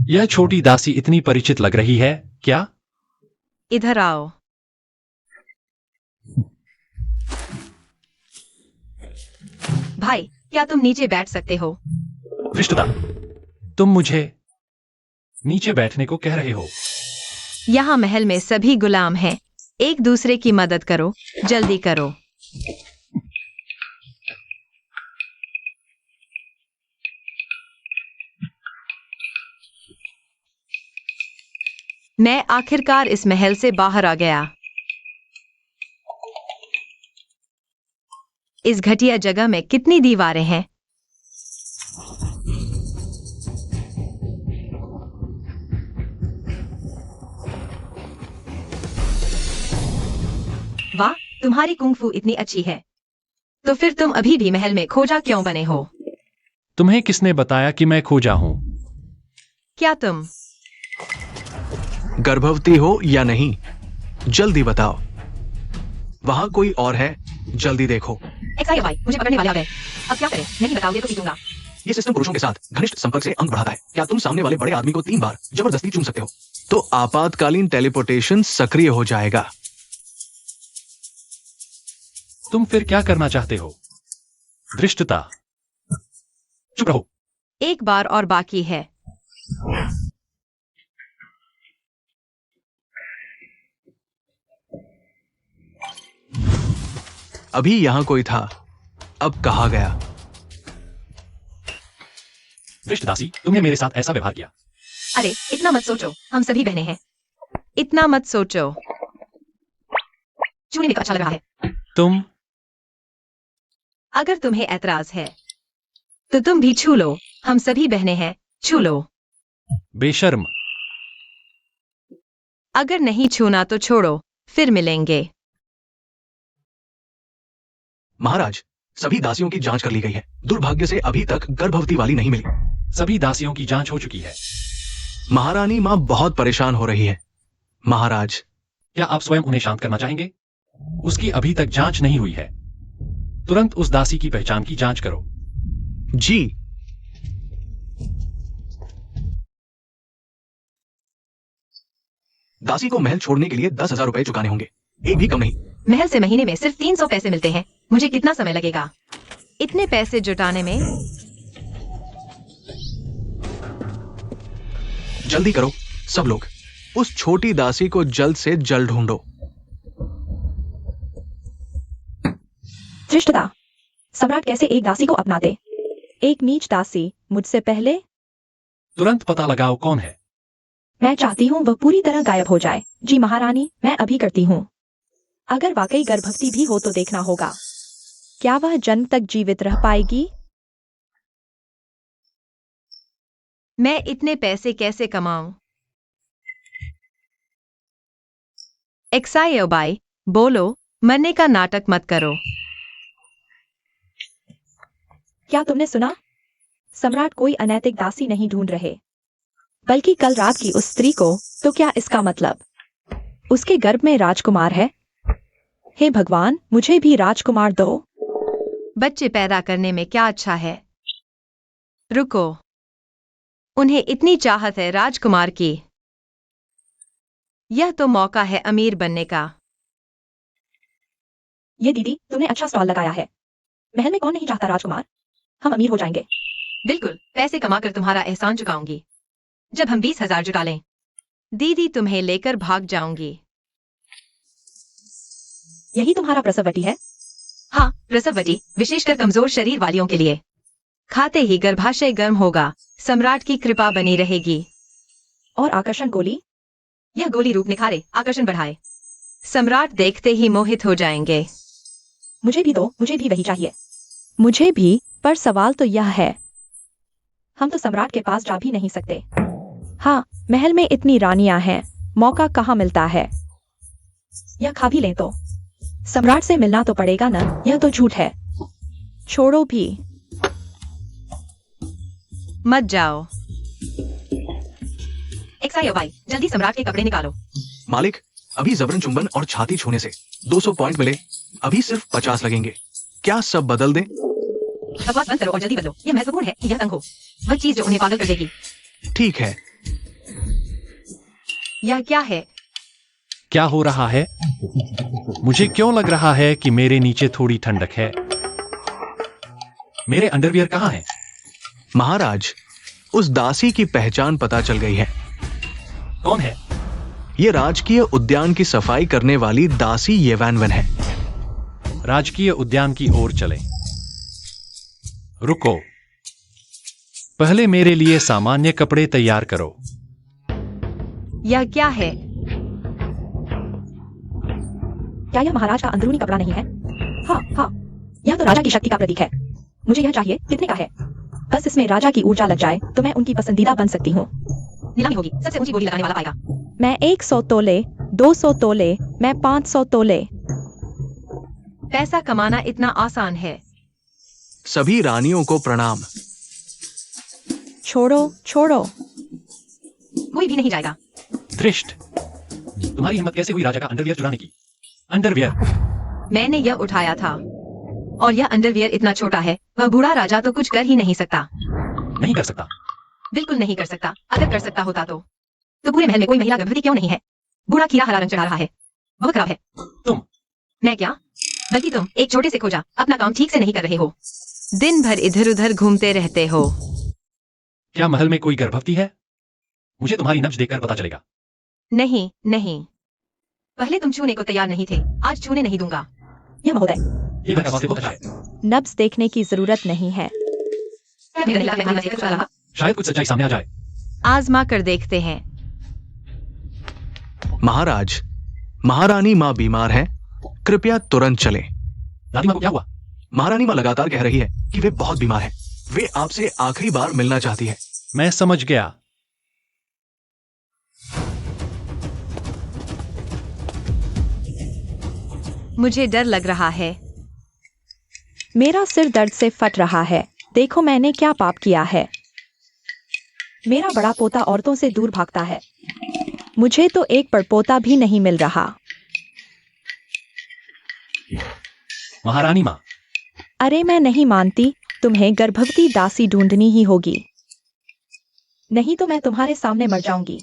यह छोटी दासी इतनी परिचित लग रही है क्या? इधर आओ। भाई, क्या तुम नीचे बैठ सकते हो? धृष्टता, तुम मुझे नीचे बैठने को कह रहे हो? यहाँ महल में सभी गुलाम हैं। एक दूसरे की मदद करो, जल्दी करो। मैं आखिरकार इस महल से बाहर आ गया। इस घटिया जगह में कितनी दीवारें हैं। वाह, तुम्हारी कुंग-फू इतनी अच्छी है। तो फिर तुम अभी भी महल में खोजा क्यों बने हो? तुम्हें किसने बताया कि मैं खोजा हूं? क्या तुम गर्भवती हो या नहीं, जल्दी बताओ। वहां कोई और है, जल्दी देखो। भाई, मुझे पकड़ने वाले आ गए। अब क्या करें? नहीं बताओगे तो पीटूंगा। ये सिस्टम पुरुषों के साथ घनिष्ठ संपर्क से अंक बढ़ाता है। क्या तुम सामने वाले बड़े आदमी को 3 बार जबरदस्ती चूम सकते हो तो आपातकालीन टेलीपोर्टेशन सक्रिय हो जाएगा। तुम फिर क्या करना चाहते हो? धृष्टता, चुप रहो। एक बार और बाकी है। अभी यहां कोई था, अब कहाँ गया? धृष्टदासी, तुमने मेरे साथ ऐसा व्यवहार किया। अरे, इतना मत सोचो, हम सभी बहनें हैं। इतना मत सोचो। छूने में अच्छा लग रहा है। तुम अगर तुम्हें ऐतराज है तो तुम भी छू लो। हम सभी बहनें हैं, छू लो। बेशर्म। अगर नहीं छूना तो छोड़ो, फिर मिलेंगे। महाराज, सभी दासियों की जांच कर ली गई है। दुर्भाग्य से अभी तक गर्भवती वाली नहीं मिली। सभी दासियों की जांच हो चुकी है। महारानी मां बहुत परेशान हो रही है। महाराज, क्या आप स्वयं उन्हें शांत करना चाहेंगे? उसकी अभी तक जांच नहीं हुई है। तुरंत उस दासी की पहचान की जांच करो। जी। दासी को महल छोड़ने के लिए 10,000 रुपए चुकाने होंगे, एक भी कम नहीं। महल से महीने में सिर्फ 300 पैसे मिलते हैं। मुझे कितना समय लगेगा इतने पैसे जुटाने में? जल्दी करो सब लोग, उस छोटी दासी को जल्द से जल्द ढूंढो। धृष्टता, सम्राट कैसे एक दासी को अपना दे? एक नीच दासी मुझसे पहले? तुरंत पता लगाओ कौन है। मैं चाहती हूँ वह पूरी तरह गायब हो जाए। जी महारानी, मैं अभी करती हूँ। अगर वाकई गर्भवती भी हो तो देखना होगा। क्या वह जन्म तक जीवित रह पाएगी? मैं इतने पैसे कैसे कमाऊं? एक्सायोबाई, बोलो, मरने का नाटक मत करो। क्या तुमने सुना? सम्राट कोई अनैतिक दासी नहीं ढूंढ रहे, बल्कि कल रात की उस स्त्री को। तो क्या इसका मतलब उसके गर्भ में राजकुमार है? हे भगवान, मुझे भी राजकुमार दो। बच्चे पैदा करने में क्या अच्छा है? रुको, उन्हें इतनी चाहत है राजकुमार की। यह तो मौका है अमीर बनने का। ये दीदी, तुमने अच्छा स्टॉल लगाया है। महल में कौन नहीं चाहता राजकुमार? हम अमीर हो जाएंगे। बिल्कुल, पैसे कमाकर तुम्हारा एहसान चुकाऊंगी जब हम 20,000 जुटा लें। दीदी, तुम्हें लेकर भाग जाऊंगी। यही तुम्हारा प्रसववती है? हाँ, प्रसववती, विशेषकर कमजोर शरीर वालियों के लिए। खाते ही गर्भाशय गर्म होगा, सम्राट की कृपा बनी रहेगी। और आकर्षण गोली? यह गोली रूप निखारे, आकर्षण बढ़ाए। सम्राट देखते ही मोहित हो जाएंगे। मुझे भी दो, मुझे भी वही चाहिए। मुझे भी, पर सवाल तो यह है, हम तो सम्राट के पास जा भी नहीं सकते। हाँ, महल में इतनी रानियां हैं, मौका कहाँ मिलता है। यह खा भी लें तो सम्राट से मिलना तो पड़ेगा ना। यह तो झूठ है। छोड़ो भी। मत जाओ। एक्सायोबाई, जल्दी सम्राट के कपड़े निकालो। मालिक, अभी जबरन चुंबन और छाती छूने से 200 पॉइंट मिले, अभी सिर्फ 50 लगेंगे। क्या सब बदल दें? बकवास बंद करो और जल्दी बदलो। यह महत्वपूर्ण है कि यह तंग हो, वह चीज जो उन्हें पागल कर देगी। ठीक है, यह क्या है? क्या हो रहा है? मुझे क्यों लग रहा है कि मेरे नीचे थोड़ी ठंडक है? मेरे अंडरवियर कहाँ हैं? महाराज, उस दासी की पहचान पता चल गई है। कौन है? ये राजकीय उद्यान की सफाई करने वाली दासी येवैनवन है। राजकीय उद्यान की ओर चलें। रुको, पहले मेरे लिए सामान्य कपड़े तैयार करो। यह क्या है? क्या यह महाराज का अंदरूनी कपड़ा नहीं है? हाँ हाँ, यह तो राजा की शक्ति का प्रतीक है। मुझे यह चाहिए। कितने का है? बस इसमें राजा की ऊर्जा लग जाए तो मैं उनकी पसंदीदा बन सकती हूँ। नीलामी होगी, सबसे ऊंची बोली लगाने वाला पाएगा। मैं 100 तोले, 200 तोले, मैं 500 तोले। पैसा कमाना इतना आसान है। सभी रानियों को प्रणाम। छोड़ो छोड़ो। कोई भी नहीं जाएगा। धृष्ट, तुम्हारी हिम्मत कैसे हुई राजा का अंडरवियर चुराने की? अंडरवियर? मैंने यह उठाया था। और यह अंडरवियर इतना छोटा है, वह बूढ़ा राजा तो कुछ कर ही नहीं सकता। नहीं कर सकता। बिल्कुल नहीं कर सकता। अगर कर सकता होता तो पूरे महल में कोई महिला गर्भवती क्यों नहीं है? बूढ़ा खीरा हरा रंग चढ़ा रहा है, बहुत खराब है। तुम? मैं क्या, बल्कि तुम एक छोटे से खोजा अपना काम ठीक से नहीं कर रहे हो। दिन भर इधर उधर घूमते रहते हो। क्या महल में कोई गर्भवती है? मुझे तुम्हारी नब्ज देखकर पता चलेगा। नहीं नहीं, पहले तुम छूने को तैयार नहीं थे, आज छूने नहीं दूंगा। यह महोदय, ये बहका बहुत अच्छा है। नब्ज देखने की जरूरत नहीं है। मेरा नीला महल से कुछ रहा। शायद कुछ सच्चाई सामने आ जाए। आजमा कर देखते हैं। महाराज, महारानी माँ बीमार है, कृपया तुरंत चलें। दादी माँ को क्या हुआ? महारानी माँ लगातार कह रही है कि वे बहुत बीमार हैं। वे आपसे आखिरी बार मिलना चाहती है। मैं समझ गया। मुझे डर लग रहा है। मेरा सिर दर्द से फट रहा है। देखो मैंने क्या पाप किया है। मेरा बड़ा पोता औरतों से दूर भागता है। मुझे तो एक परपोता भी नहीं मिल रहा। महारानी माँ, अरे मैं नहीं मानती, तुम्हें गर्भवती दासी ढूंढनी ही होगी, नहीं तो मैं तुम्हारे सामने मर जाऊंगी।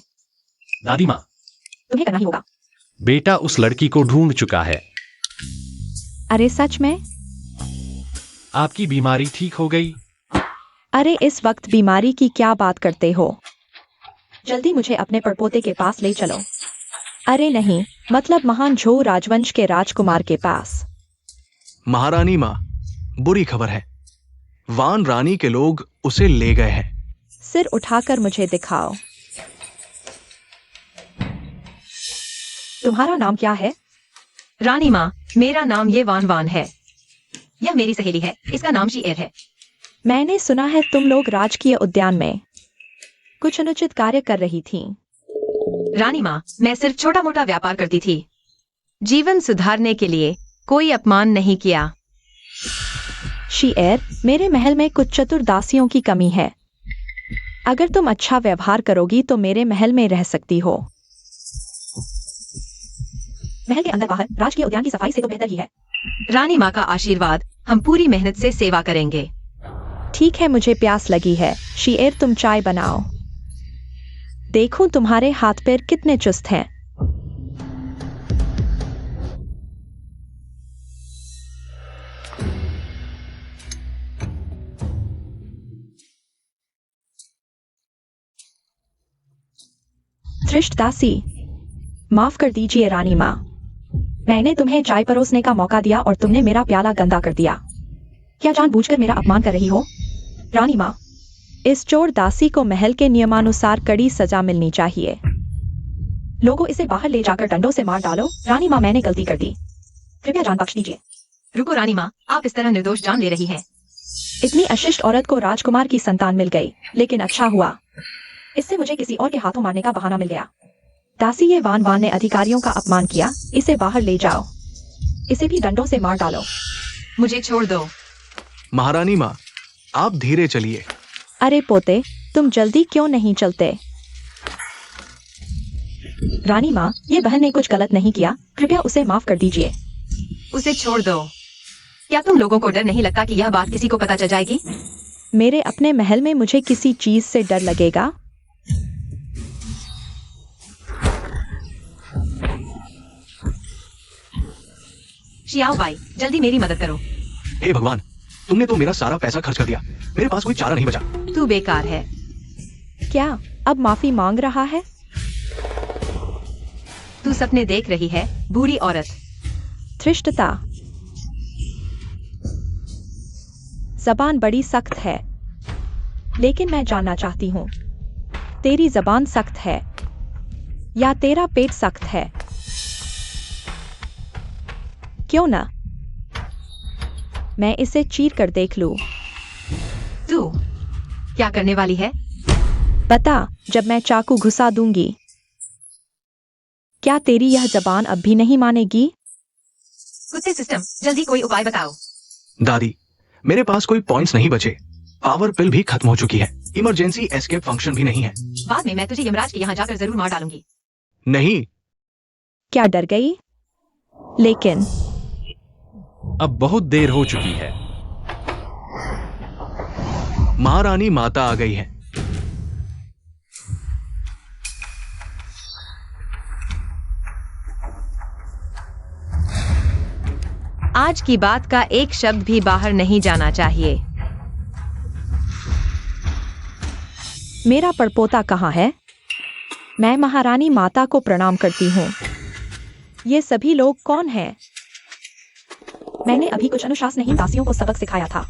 दादी माँ, तुम्हें करना ही होगा। बेटा उस लड़की को ढूंढ चुका है। अरे सच में? आपकी बीमारी ठीक हो गई? अरे इस वक्त बीमारी की क्या बात करते हो? जल्दी मुझे अपने परपोते के पास ले चलो। अरे नहीं, मतलब महान झो राजवंश के राजकुमार के पास। महारानी माँ, बुरी खबर है। वान रानी के लोग उसे ले गए हैं। सिर उठाकर मुझे दिखाओ। तुम्हारा नाम क्या है? रानी माँ, मेरा नाम ये वान वान है। यह मेरी सहेली है, इसका नाम शीएर है। मैंने सुना है तुम लोग राजकीय उद्यान में कुछ अनुचित कार्य कर रही थी। रानी माँ, मैं सिर्फ छोटा मोटा व्यापार करती थी। जीवन सुधारने के लिए कोई अपमान नहीं किया। शीएर, मेरे महल में कुछ चतुर दासियों की कमी है। अगर तुम अच्छा व्यवहार करोगी तो मेरे महल में रह सकती हो। महल के अंदर बाहर राजकीय उद्यान की सफाई से तो बेहतर ही है। रानी माँ का आशीर्वाद, हम पूरी मेहनत से सेवा करेंगे। ठीक है, मुझे प्यास लगी है। शीएर, तुम चाय बनाओ। देखूं तुम्हारे हाथ पैर कितने चुस्त हैं। धृष्ट दासी, माफ कर दीजिए रानी माँ। मैंने तुम्हें चाय परोसने का मौका दिया और तुमने मेरा प्याला गंदा कर दिया। क्या जानबूझकर मेरा अपमान कर रही हो? रानी माँ, इस चोर दासी को महल के नियमानुसार कड़ी सजा मिलनी चाहिए। लोगों, इसे बाहर ले जाकर डंडों से मार डालो। रानी माँ, मैंने गलती कर दी, कृपया जान बख्श दीजिए। रुको रानी माँ, आप इस तरह निर्दोष जान ले रही हैं। इतनी अशिष्ट औरत को राजकुमार की संतान मिल गई, लेकिन अच्छा हुआ, इससे मुझे किसी और के हाथों मारने का बहाना मिल गया। दासी, ये वान वान ने अधिकारियों का अपमान किया, इसे बाहर ले जाओ। इसे भी डंडों से मार डालो। मुझे छोड़ दो। महारानी माँ, आप धीरे चलिए। अरे पोते, तुम जल्दी क्यों नहीं चलते? रानी माँ, ये बहन ने कुछ गलत नहीं किया, कृपया उसे माफ कर दीजिए। उसे छोड़ दो। क्या तुम लोगों को डर नहीं लगता कि यह बात किसी को पता चल जाएगी? मेरे अपने महल में मुझे किसी चीज से डर लगेगा? शियाओ बाई, जल्दी मेरी मदद करो। हे भगवान, तुमने तो मेरा सारा पैसा खर्च कर दिया। मेरे पास कोई चारा नहीं बचा। तू बेकार है। क्या अब माफी मांग रहा है? तू सपने देख रही है, बूढ़ी औरत। धृष्टता। जबान बड़ी सख्त है, लेकिन मैं जानना चाहती हूँ, तेरी जबान सख्त है या तेरा पेट सख्त है? क्यों ना मैं इसे चीर कर देख लूं? तू क्या करने वाली है? बता, जब मैं चाकू घुसा दूंगी, क्या तेरी यह जबान अब भी नहीं मानेगी? कुत्ते सिस्टम, जल्दी कोई उपाय बताओ। दादी, मेरे पास कोई पॉइंट्स नहीं बचे। पावर पिल भी खत्म हो चुकी है। इमरजेंसी एस्केप फंक्शन भी नहीं है। बाद में मैं तुझे यमराज के यहाँ जाकर जरूर मार डालूंगी। नहीं। क्या डर गई? लेकिन अब बहुत देर हो चुकी है। महारानी माता आ गई है। आज की बात का एक शब्द भी बाहर नहीं जाना चाहिए। मेरा परपोता कहाँ है? मैं महारानी माता को प्रणाम करती हूँ। ये सभी लोग कौन हैं? मैंने अभी कुछ अनुशासनहीन दासियों को सबक सिखाया था।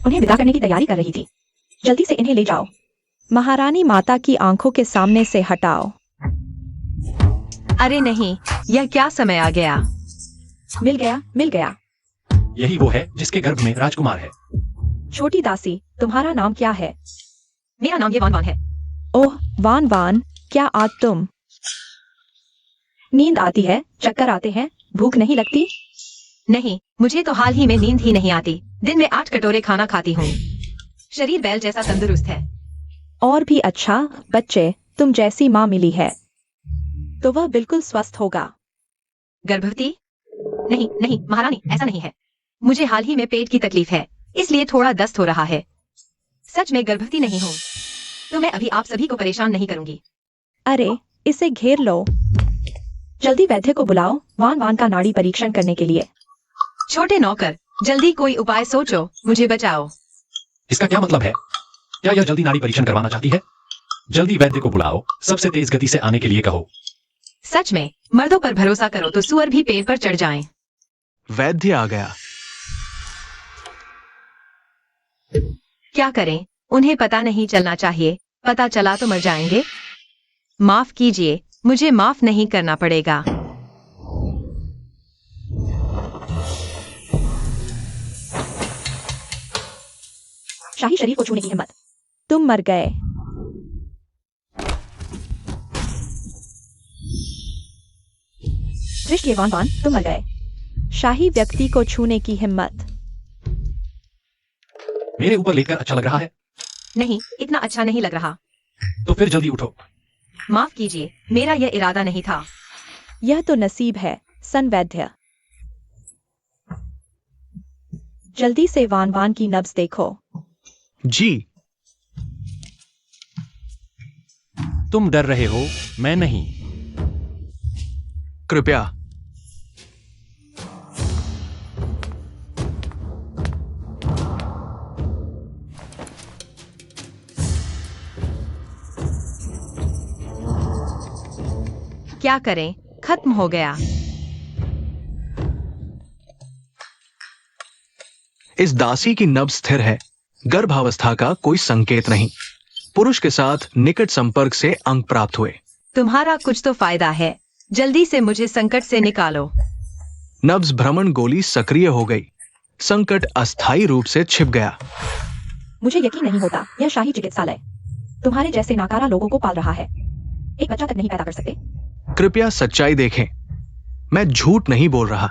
उन्हें विदा करने की तैयारी कर रही थी। जल्दी से इन्हें ले जाओ। महारानी माता की आंखों के सामने से हटाओ। अरे नहीं, यह क्या समय आ गया? मिल गया, मिल गया। यही वो है जिसके गर्भ में राजकुमार है। छोटी दासी, तुम्हारा नाम क्या है? मेरा नाम ये वान वान है। ओह वान वान, क्या आज तुम? नींद आती है, चक्कर आते हैं, भूख नहीं लगती? नहीं, मुझे तो हाल ही में नींद ही नहीं आती। दिन में 8 कटोरे खाना खाती हूँ। शरीर बैल जैसा तंदुरुस्त है। और भी अच्छा, बच्चे, तुम जैसी माँ मिली है तो वह बिल्कुल स्वस्थ होगा। गर्भवती? नहीं नहीं महारानी, ऐसा नहीं है। मुझे हाल ही में पेट की तकलीफ है, इसलिए थोड़ा दस्त हो रहा है। सच में गर्भवती नहीं हूँ। तो मैं अभी आप सभी को परेशान नहीं करूंगी। अरे, इसे घेर लो। जल्दी वैद्य को बुलाओ, वान वान का नाड़ी परीक्षण करने के लिए। छोटे नौकर, जल्दी कोई उपाय सोचो, मुझे बचाओ। इसका क्या मतलब है? क्या यह जल्दी नाड़ी परीक्षण करवाना चाहती है? जल्दी वैद्य को बुलाओ, सबसे तेज गति से आने के लिए कहो। सच में, मर्दों पर भरोसा करो तो सुअर भी पेड़ पर चढ़ जाएं। वैद्य आ गया। क्या करें, उन्हें पता नहीं चलना चाहिए। पता चला तो मर जाएंगे। माफ कीजिए, मुझे माफ नहीं करना पड़ेगा। शाही शरीफ को छूने की हिम्मत। तुम मर गए। दृष्टि वान वान, तुम मर गए। शाही व्यक्ति को छूने की हिम्मत। मेरे ऊपर लेकर अच्छा लग रहा है? नहीं, इतना अच्छा नहीं लग रहा। तो फिर जल्दी उठो। माफ कीजिए, मेरा यह इरादा नहीं था। यह तो नसीब है, सन वैद्य। जल्दी से वान वान की नब्ज देखो। जी। तुम डर रहे हो, मैं नहीं। कृपया। क्या करें, खत्म हो गया। इस दासी की नब्ज स्थिर है। गर्भावस्था का कोई संकेत नहीं। पुरुष के साथ निकट संपर्क से अंक प्राप्त हुए। तुम्हारा कुछ तो फायदा है। जल्दी से मुझे संकट से निकालो। नब्ज भ्रमण गोली सक्रिय हो गई। संकट अस्थायी रूप से छिप गया। मुझे यकीन नहीं होता, यह शाही चिकित्सालय तुम्हारे जैसे नाकारा लोगों को पाल रहा है। एक बच्चा तक नहीं पैदा कर सकते। कृपया सच्चाई देखें। मैं झूठ नहीं बोल रहा।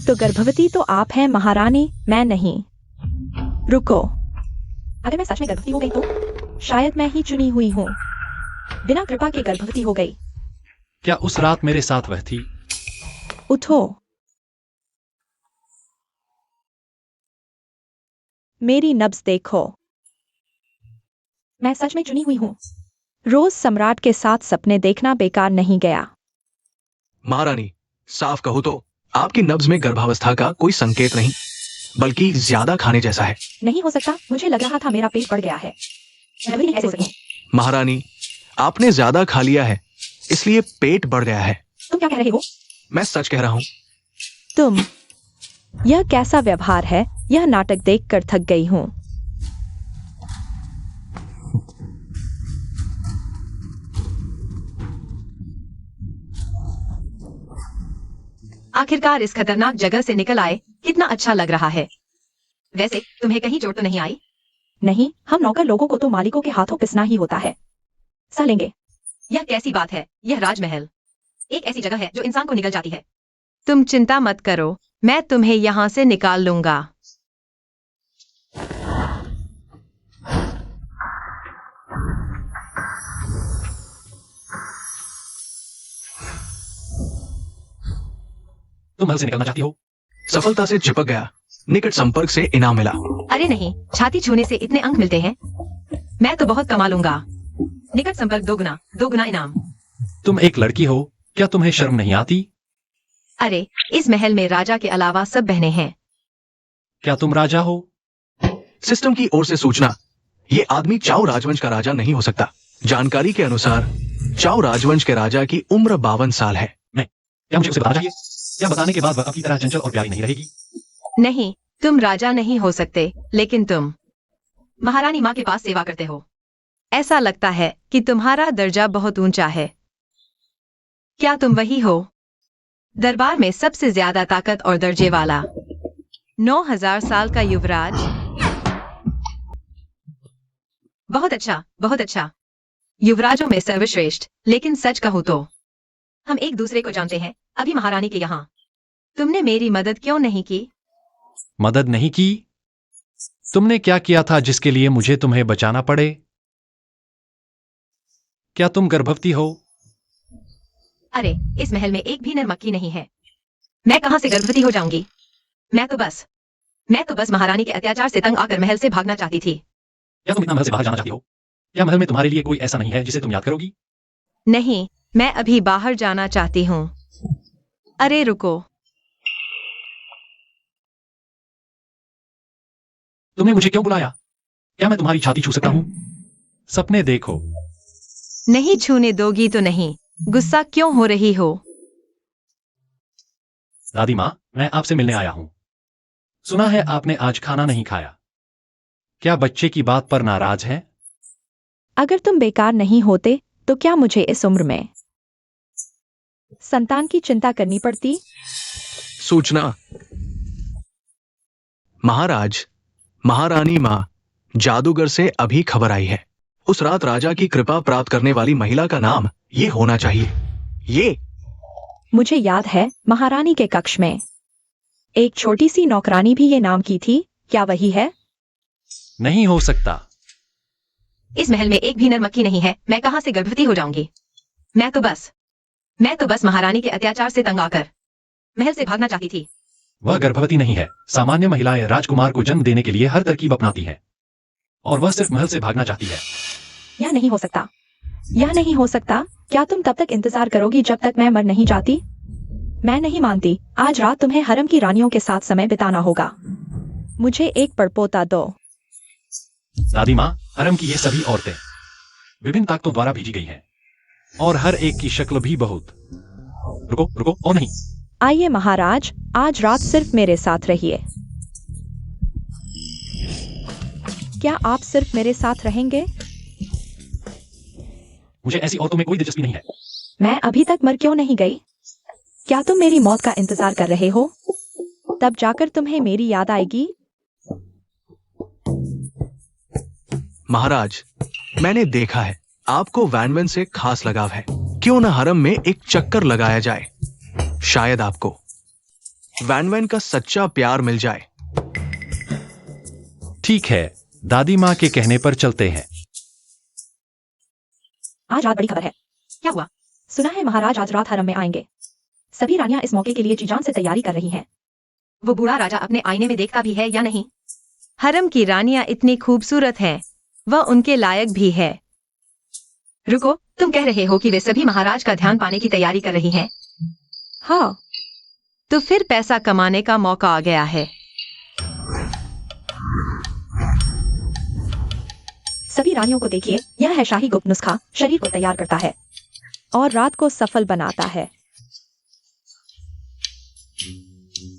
तो गर्भवती तो आप हैं महारानी, मैं नहीं। रुको, अगर मैं सच में गर्भवती हो गई तो शायद मैं ही चुनी हुई हूँ। बिना कृपा के गर्भवती हो गई। क्या उस रात मेरे साथ वह थी? उठो। मेरी नब्ज देखो। मैं सच में चुनी हुई हूँ। रोज सम्राट के साथ सपने देखना बेकार नहीं गया। महारानी, साफ कहूं तो आपकी नब्ज में गर्भावस्था का कोई संकेत नहीं, बल्कि ज्यादा खाने जैसा है। नहीं हो सकता, मुझे लग रहा था मेरा पेट बढ़ गया है। मैं भी नहीं ऐसे हो सकूं। महारानी, आपने ज्यादा खा लिया है, इसलिए पेट बढ़ गया है। तुम क्या कह रहे हो? मैं सच कह रहा हूं। तुम, यह कैसा व्यवहार है? यह नाटक देखकर थक गई हूँ। आखिरकार इस खतरनाक जगह से निकल आए, कितना अच्छा लग रहा है। वैसे तुम्हें कहीं चोट तो नहीं आई? नहीं, हम नौकर लोगों को तो मालिकों के हाथों पिसना ही होता है। सा लेंगे। यह कैसी बात है? यह राजमहल एक ऐसी जगह है जो इंसान को निगल जाती है। तुम चिंता मत करो, मैं तुम्हें यहाँ से निकाल लूंगा। तुम महल से निकलना चाहती हो? सफलता से चिपक गया, निकट संपर्क से इनाम मिला। अरे नहीं, छाती छूने से इतने अंक मिलते हैं? मैं तो बहुत कमा लूंगा। निकट संपर्क दोगुना इनाम। तुम एक लड़की हो, क्या तुम्हें शर्म नहीं आती? अरे, इस महल में राजा के अलावा सब बहनें हैं। क्या तुम राजा हो? सिस्टम की ओर से सूचना, ये आदमी चाओ राजवंश का राजा नहीं हो सकता। जानकारी के अनुसार चाओ राजवंश के राजा की उम्र 52 साल है। क्या मुझे उसे बताना चाहिए? क्या बताने के बाद वह अपनी तरह चंचल और प्यारी नहीं रहेगी? नहीं, तुम राजा नहीं हो सकते, लेकिन तुम महारानी माँ के पास सेवा करते हो। ऐसा लगता है कि तुम्हारा दर्जा बहुत ऊंचा है। क्या तुम वही हो? दरबार में सबसे ज्यादा ताकत और दर्जे वाला 9000 साल का युवराज? बहुत अच्छा, बहुत अच्छा। युवराजों में सर्वश्रेष्ठ। लेकिन सच कहूं तो हम एक दूसरे को जानते हैं, अभी महारानी के यहाँ। तुमने मेरी मदद क्यों नहीं की? मदद नहीं की? तुमने क्या किया था जिसके लिए मुझे तुम्हें बचाना पड़े? क्या तुम गर्भवती हो? अरे, इस महल में एक भी नर मक्खी नहीं है। मैं कहां से गर्भवती हो जाऊंगी? मैं तो बस महारानी के अत्याचार से तंग आकर महल से भागना चाहती थी। क्या तुम इतना महल से बाहर जाना चाहती हो? क्या महल में तुम्हारे लिए कोई ऐसा नहीं है जिसे तुम याद करोगी? नहीं, मैं अभी बाहर जाना चाहती हूँ। अरे रुको, तुमने मुझे क्यों बुलाया? क्या मैं तुम्हारी छाती छू सकता हूँ? सपने देखो। नहीं छूने दोगी तो नहीं। गुस्सा क्यों हो रही हो? दादी माँ, मैं आपसे मिलने आया हूँ। सुना है आपने आज खाना नहीं खाया। क्या बच्चे की बात पर नाराज है? अगर तुम बेकार नहीं होते तो क्या मुझे इस उम्र में संतान की चिंता करनी पड़ती? सूचना, महाराज, महारानी माँ, जादूगर से अभी खबर आई है। उस रात राजा की कृपा प्राप्त करने वाली महिला का नाम ये होना चाहिए। ये मुझे याद है, महारानी के कक्ष में एक छोटी सी नौकरानी भी ये नाम की थी। क्या वही है? नहीं हो सकता। इस महल में एक भी नर मक्खी नहीं है। मैं कहां से गर्भवती हो जाऊंगी? मैं तो बस महारानी के अत्याचार से तंग आकर महल से भागना चाहती थी। वह गर्भवती नहीं है। सामान्य महिलाएं राजकुमार को जन्म देने के लिए हर तरकीब अपनाती हैं, और वह सिर्फ महल से भागना चाहती है। यह नहीं हो सकता, यह नहीं हो सकता। क्या तुम तब तक इंतजार करोगी जब तक मैं मर नहीं जाती? मैं नहीं मानती। आज रात तुम्हें हरम की रानियों के साथ समय बिताना होगा। मुझे एक परपोता दो। दादी माँ, हरम की ये सभी औरतें विभिन्न ताकतों द्वारा भेजी गई हैं, और हर एक की शक्ल भी बहुत। रुको और नहीं। आइए महाराज, आज रात सिर्फ मेरे साथ रहिए। क्या आप सिर्फ मेरे साथ रहेंगे? मुझे ऐसी औरतों में कोई दिलचस्पी नहीं है। मैं अभी तक मर क्यों नहीं गई? क्या तुम मेरी मौत का इंतजार कर रहे हो? तब जाकर तुम्हें मेरी याद आएगी। महाराज, मैंने देखा है आपको वैनवन से खास लगाव है। क्यों न हरम में एक चक्कर लगाया जाए? शायद आपको वैनवन का सच्चा प्यार मिल जाए। ठीक है, दादी माँ के कहने पर चलते हैं। आज रात बड़ी खबर है। क्या हुआ? सुना है महाराज आज रात हरम में आएंगे। सभी रानियां इस मौके के लिए जी जान से तैयारी कर रही हैं। वो बूढ़ा राजा अपने आईने में देखता भी है या नहीं? हरम की रानियां इतनी खूबसूरत हैं, वह उनके लायक भी है। रुको, तुम कह रहे हो कि वे सभी महाराज का ध्यान पाने की तैयारी कर रही हैं? हाँ, तो फिर पैसा कमाने का मौका आ गया है। सभी रानियों को देखिए, यह है शाही गुप्त नुस्खा, शरीर को तैयार करता है और रात को सफल बनाता है।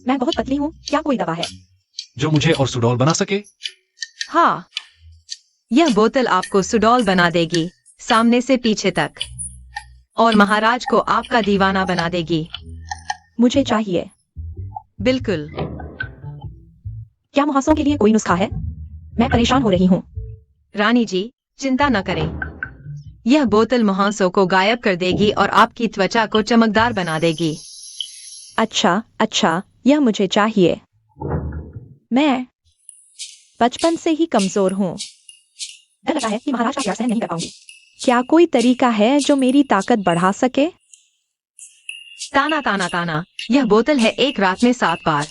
मैं बहुत पतली हूँ, क्या कोई दवा है? जो मुझे और सुडौल बना सके? हाँ, यह बोतल आपको सुडौल बना देगी, सामने से पीछे तक, और महाराज को आपका दीवाना बना देगी। मुझे चाहिए। बिल्कुल। क्या मुहासों के लिए कोई नुस्खा है? मैं परेशान हो रही हूँ। रानी जी, चिंता न करें, यह बोतल मुहासों को गायब कर देगी और आपकी त्वचा को चमकदार बना देगी। अच्छा अच्छा, यह मुझे चाहिए। मैं बचपन से ही कमजोर हूँ। डर लगा है कि महाराज का प्यार सहन नहीं कर पाऊंगी। क्या कोई तरीका है जो मेरी ताकत बढ़ा सके? ताना ताना ताना, यह बोतल है एक रात में 7 बार,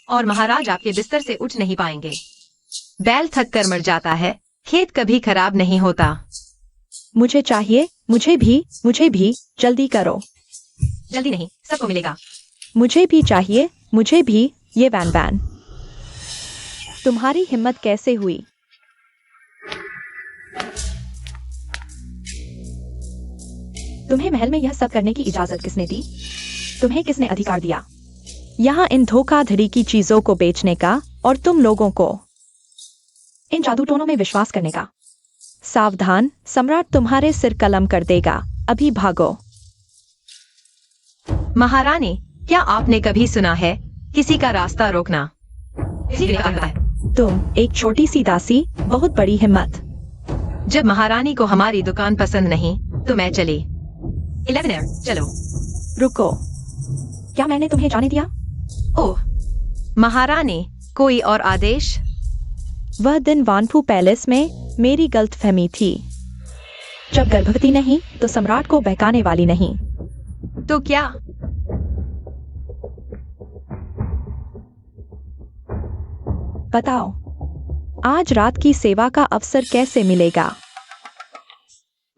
और महाराज आपके बिस्तर से उठ नहीं पाएंगे। बैल थक कर मर जाता है, खेत कभी खराब नहीं होता। मुझे चाहिए, मुझे भी, जल्दी करो। जल्दी नहीं, सबको मिलेगा। मुझे भी चाहिए, मुझे भी, ये वैन वैन। तुम्हारी हिम्मत कैसे हुई? तुम्हें महल में यह सब करने की इजाजत किसने दी? तुम्हें किसने अधिकार दिया यहाँ इन धोखाधड़ी की चीजों को बेचने का और तुम लोगों को इन जादू टोनों में विश्वास करने का? सावधान, सम्राट तुम्हारे सिर कलम कर देगा। अभी भागो। महारानी, क्या आपने कभी सुना है किसी का रास्ता रोकना? तुम एक छोटी सी दासी, बहुत बड़ी हिम्मत। जब महारानी को हमारी दुकान पसंद नहीं तो मैं चली। 11 चलो। रुको, क्या मैंने तुम्हें जाने दिया? ओह महारानी, कोई और आदेश? वह दिन वानफू पैलेस में मेरी गलतफहमी थी। जब गर्भवती नहीं तो सम्राट को बहकाने वाली नहीं। तो क्या? बताओ, आज रात की सेवा का अवसर कैसे मिलेगा?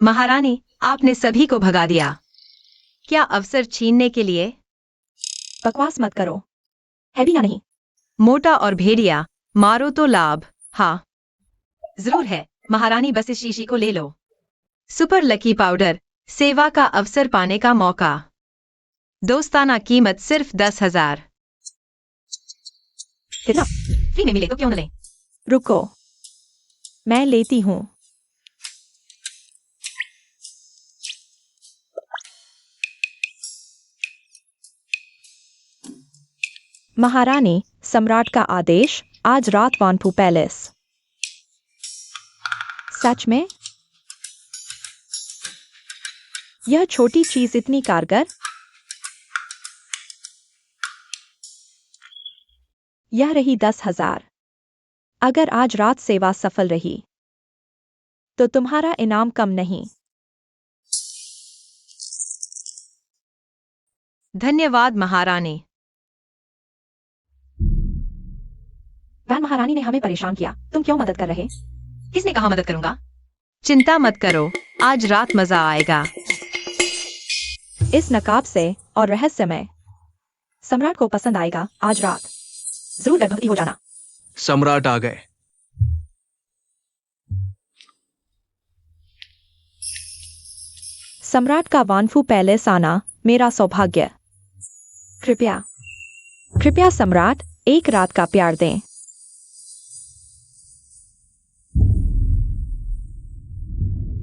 महारानी, आपने सभी को भगा दिया। क्या अवसर छीनने के लिए? बकवास मत करो, है भी या नहीं? मोटा और भेड़िया, मारो तो लाभ। हाँ जरूर है महारानी, बस इस शीशी को ले लो। सुपर लकी पाउडर, सेवा का अवसर पाने का मौका। दोस्ताना कीमत सिर्फ 10,000। कितना? फ्री में मिले तो क्यों न लें? रुको, मैं लेती हूँ। महारानी, सम्राट का आदेश, आज रात वानफू पैलेस। सच में? यह छोटी चीज इतनी कारगर? यह रही 10,000। अगर आज रात सेवा सफल रही तो तुम्हारा इनाम कम नहीं। धन्यवाद महारानी। वैन महारानी ने हमें परेशान किया, तुम क्यों मदद कर रहे? किसने कहा मदद करूंगा? चिंता मत करो, आज रात मजा आएगा। इस नकाब से और रहस्यमय सम्राट को पसंद आएगा। आज रात जरूर गर्भवती हो जाना। सम्राट आ गए। सम्राट का वानफू पैलेस आना मेरा सौभाग्य। कृपया कृपया सम्राट, एक रात का प्यार दें।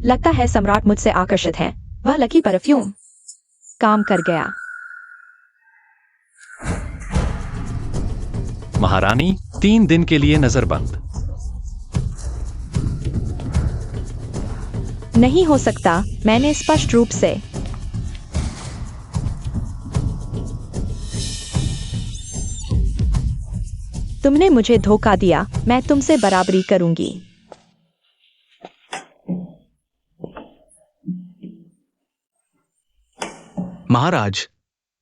लगता है सम्राट मुझसे आकर्षित हैं। वह लकी परफ्यूम काम कर गया। महारानी, 3 दिन के लिए नजरबंद। नहीं हो सकता, मैंने स्पष्ट रूप से तुमने मुझे धोखा दिया, मैं तुमसे बराबरी करूंगी। महाराज,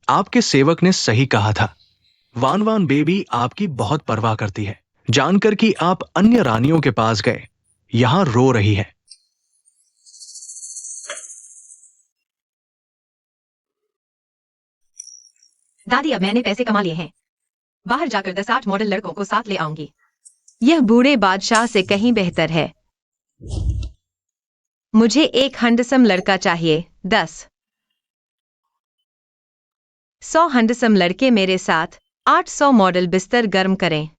आपके सेवक ने सही कहा था। वान वान बेबी आपकी बहुत परवाह करती है। जानकर कि आप अन्य रानियों के पास गए, यहां रो रही है। दादी, अब मैंने पैसे कमा लिए हैं। बाहर जाकर 10-8 मॉडल लड़कों को साथ ले आऊंगी। यह बूढ़े बादशाह से कहीं बेहतर है। मुझे एक हैंडसम लड़का चाहिए। 100 हैंडसम लड़के मेरे साथ। 800 मॉडल बिस्तर गर्म करें।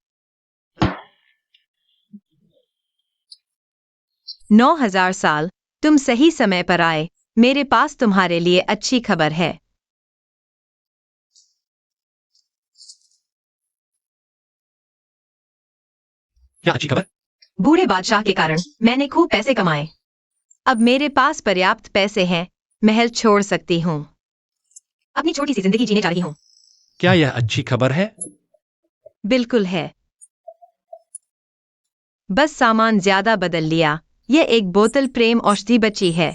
9000 साल। तुम सही समय पर आए। मेरे पास तुम्हारे लिए अच्छी खबर है। क्या अच्छी खबर? बूढ़े बादशाह के कारण मैंने खूब पैसे कमाए। अब मेरे पास पर्याप्त पैसे हैं। महल छोड़ सकती हूँ। अपनी छोटी सी जिंदगी जीने जा रही हूँ। क्या यह अच्छी खबर है? बिल्कुल है। बस सामान ज्यादा बदल लिया। यह एक बोतल प्रेम औषधि बची है।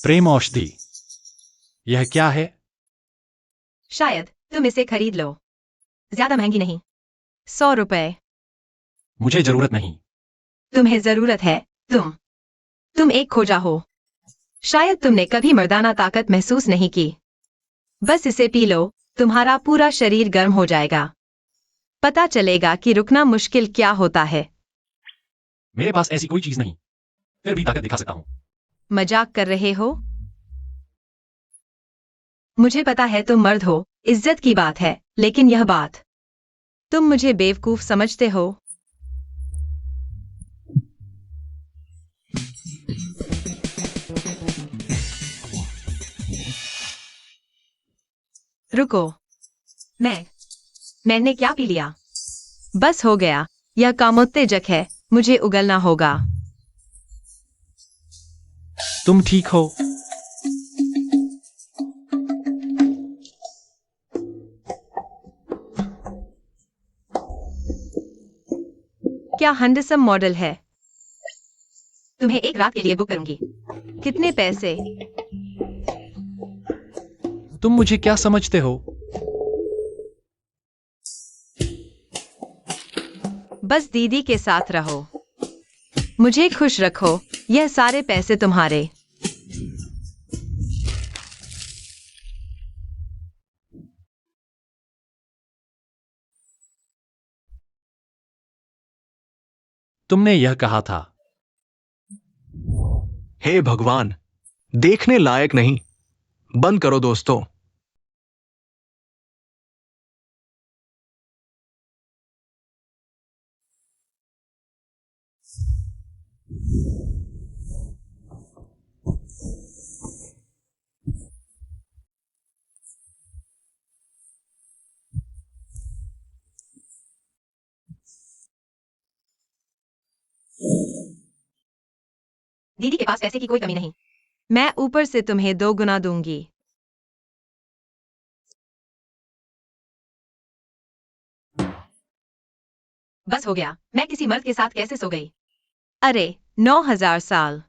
प्रेम औषधि? यह क्या है? शायद तुम इसे खरीद लो। ज्यादा महंगी नहीं। 100 रुपए। मुझे जरूरत नहीं। तुम्हें जरूरत है। तुम एक खोजा हो। शायद तुमने कभी मर्दाना ताकत महसूस नहीं की। बस इसे पी लो। तुम्हारा पूरा शरीर गर्म हो जाएगा। पता चलेगा कि रुकना मुश्किल क्या होता है। मेरे पास ऐसी कोई चीज नहीं, फिर भी ताकत दिखा सकता हूँ। मजाक कर रहे हो? मुझे पता है तुम मर्द हो। इज्जत की बात है। लेकिन यह बात, तुम मुझे बेवकूफ समझते हो। रुको। मैंने क्या पी लिया? बस हो गया। यह कामोत्तेजक है। मुझे उगलना होगा। तुम ठीक हो? क्या हैंडसम मॉडल है? तुम्हें एक रात के लिए बुक करूंगी। कितने पैसे? तुम मुझे क्या समझते हो? बस दीदी के साथ रहो। मुझे खुश रखो। यह सारे पैसे तुम्हारे। तुमने यह कहा था। हे भगवान, देखने लायक नहीं। बंद करो दोस्तों। दीदी के पास पैसे की कोई कमी नहीं। मैं ऊपर से तुम्हें 2 गुना दूंगी। बस हो गया। मैं किसी मर्द के साथ कैसे सो गई? अरे 9000 साल।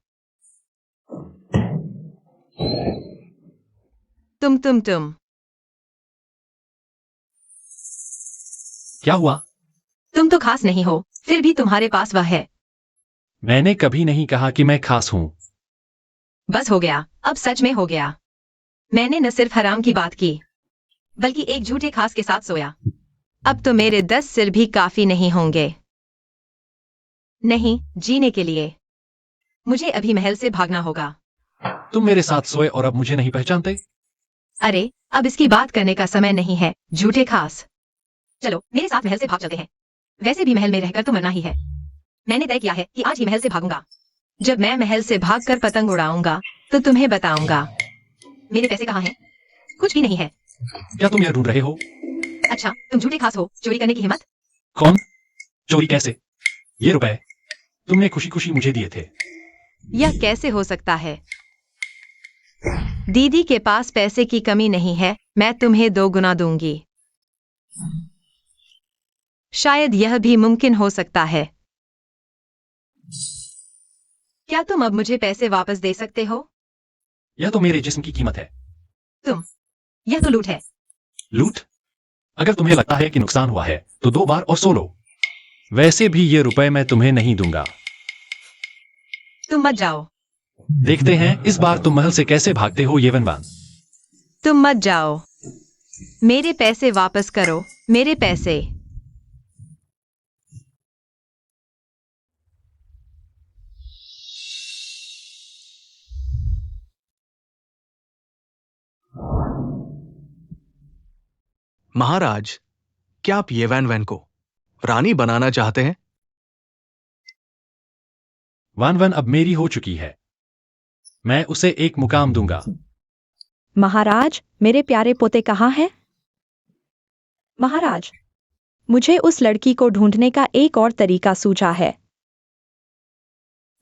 तुम क्या हुआ? तुम तो खास नहीं हो, फिर भी तुम्हारे पास वह है। मैंने कभी नहीं कहा कि मैं खास हूं। बस हो गया। अब सच में हो गया। मैंने न सिर्फ हराम की बात की, बल्कि एक झूठे खास के साथ सोया। अब तो मेरे 10 सिर भी काफी नहीं होंगे। नहीं, जीने के लिए। मुझे अभी महल से भागना होगा। तुम मेरे साथ सोए और अब मुझे नहीं पहचानते? अरे, अब इसकी बात करने का समय नहीं है, झूठे खास। चलो मेरे साथ महल से भाग चलते हैं। वैसे भी महल में रहकर तो मरना ही है। मैंने तय किया है कि आज ही महल से भागूंगा। जब मैं महल से भागकर पतंग उड़ाऊंगा तो तुम्हें बताऊंगा। मेरे पैसे कहाँ हैं? कुछ भी नहीं है। क्या तुम यह ढूंढ रहे हो? अच्छा, तुम झूठे खास हो। चोरी करने की हिम्मत? कौन? चोरी कैसे? ये रुपए तुमने खुशी खुशी मुझे दिए थे। यह कैसे हो सकता है? दीदी के पास पैसे की कमी नहीं है। मैं तुम्हें 2 गुना दूंगी। शायद यह भी मुमकिन हो सकता है। क्या तुम अब मुझे पैसे वापस दे सकते हो? यह तो मेरे जिस्म की कीमत है। यह तो लूट है। लूट? अगर तुम्हें लगता है कि नुकसान हुआ है तो 2 बार और सो लो। वैसे भी ये रुपए मैं तुम्हें नहीं दूंगा। तुम मत जाओ। देखते हैं इस बार तुम महल से कैसे भागते हो येवनवान। तुम मत जाओ। मेरे पैसे वापस करो, मेरे पैसे। महाराज, क्या आप ये वैन वैन को रानी बनाना चाहते हैं? वान वन अब मेरी हो चुकी है। मैं उसे एक मुकाम दूंगा। महाराज, मेरे प्यारे पोते कहाँ हैं? महाराज, मुझे उस लड़की को ढूंढने का एक और तरीका सूझा है।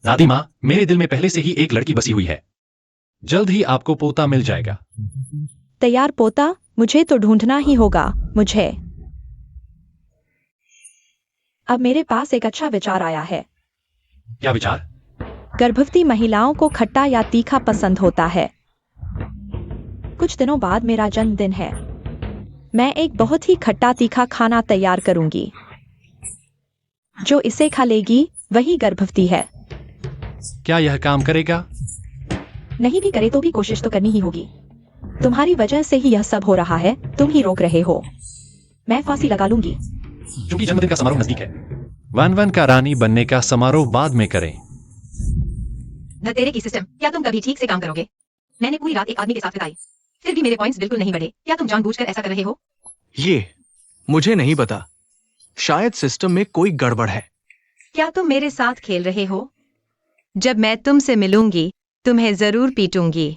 दादी माँ, मेरे दिल में पहले से ही एक लड़की बसी हुई है। जल्द ही आपको पोता मिल जाएगा। तैयार पोता? मुझे तो ढूंढना ही होगा। मुझे अब मेरे पास एक अच्छा विचार आया है। क्या विचार? गर्भवती महिलाओं को खट्टा या तीखा पसंद होता है। कुछ दिनों बाद मेरा जन्मदिन है। मैं एक बहुत ही खट्टा तीखा खाना तैयार करूंगी। जो इसे खा लेगी वही गर्भवती है। क्या यह काम करेगा? नहीं भी करे तो भी कोशिश तो करनी ही होगी। तुम्हारी वजह से ही यह सब हो रहा है, तुम ही रोक रहे हो। मैं फांसी लगा लूंगी। क्योंकि जन्मदिन का समारोह नजदीक है। वान वन का रानी बनने का समारोह बाद में करें। तेरे की सिस्टम, क्या तुम कभी ठीक से काम करोगे? मैंने पूरी रात एक आदमी के साथ बिताई, फिर भी मेरे पॉइंट्स बिल्कुल नहीं बढ़े। क्या तुम जानबूझकर ऐसा कर रहे हो? ये मुझे नहीं पता। शायद सिस्टम में कोई गड़बड़ है। क्या तुम मेरे साथ खेल रहे हो? जब मैं तुमसे मिलूंगी तुम्हें जरूर पीटूंगी।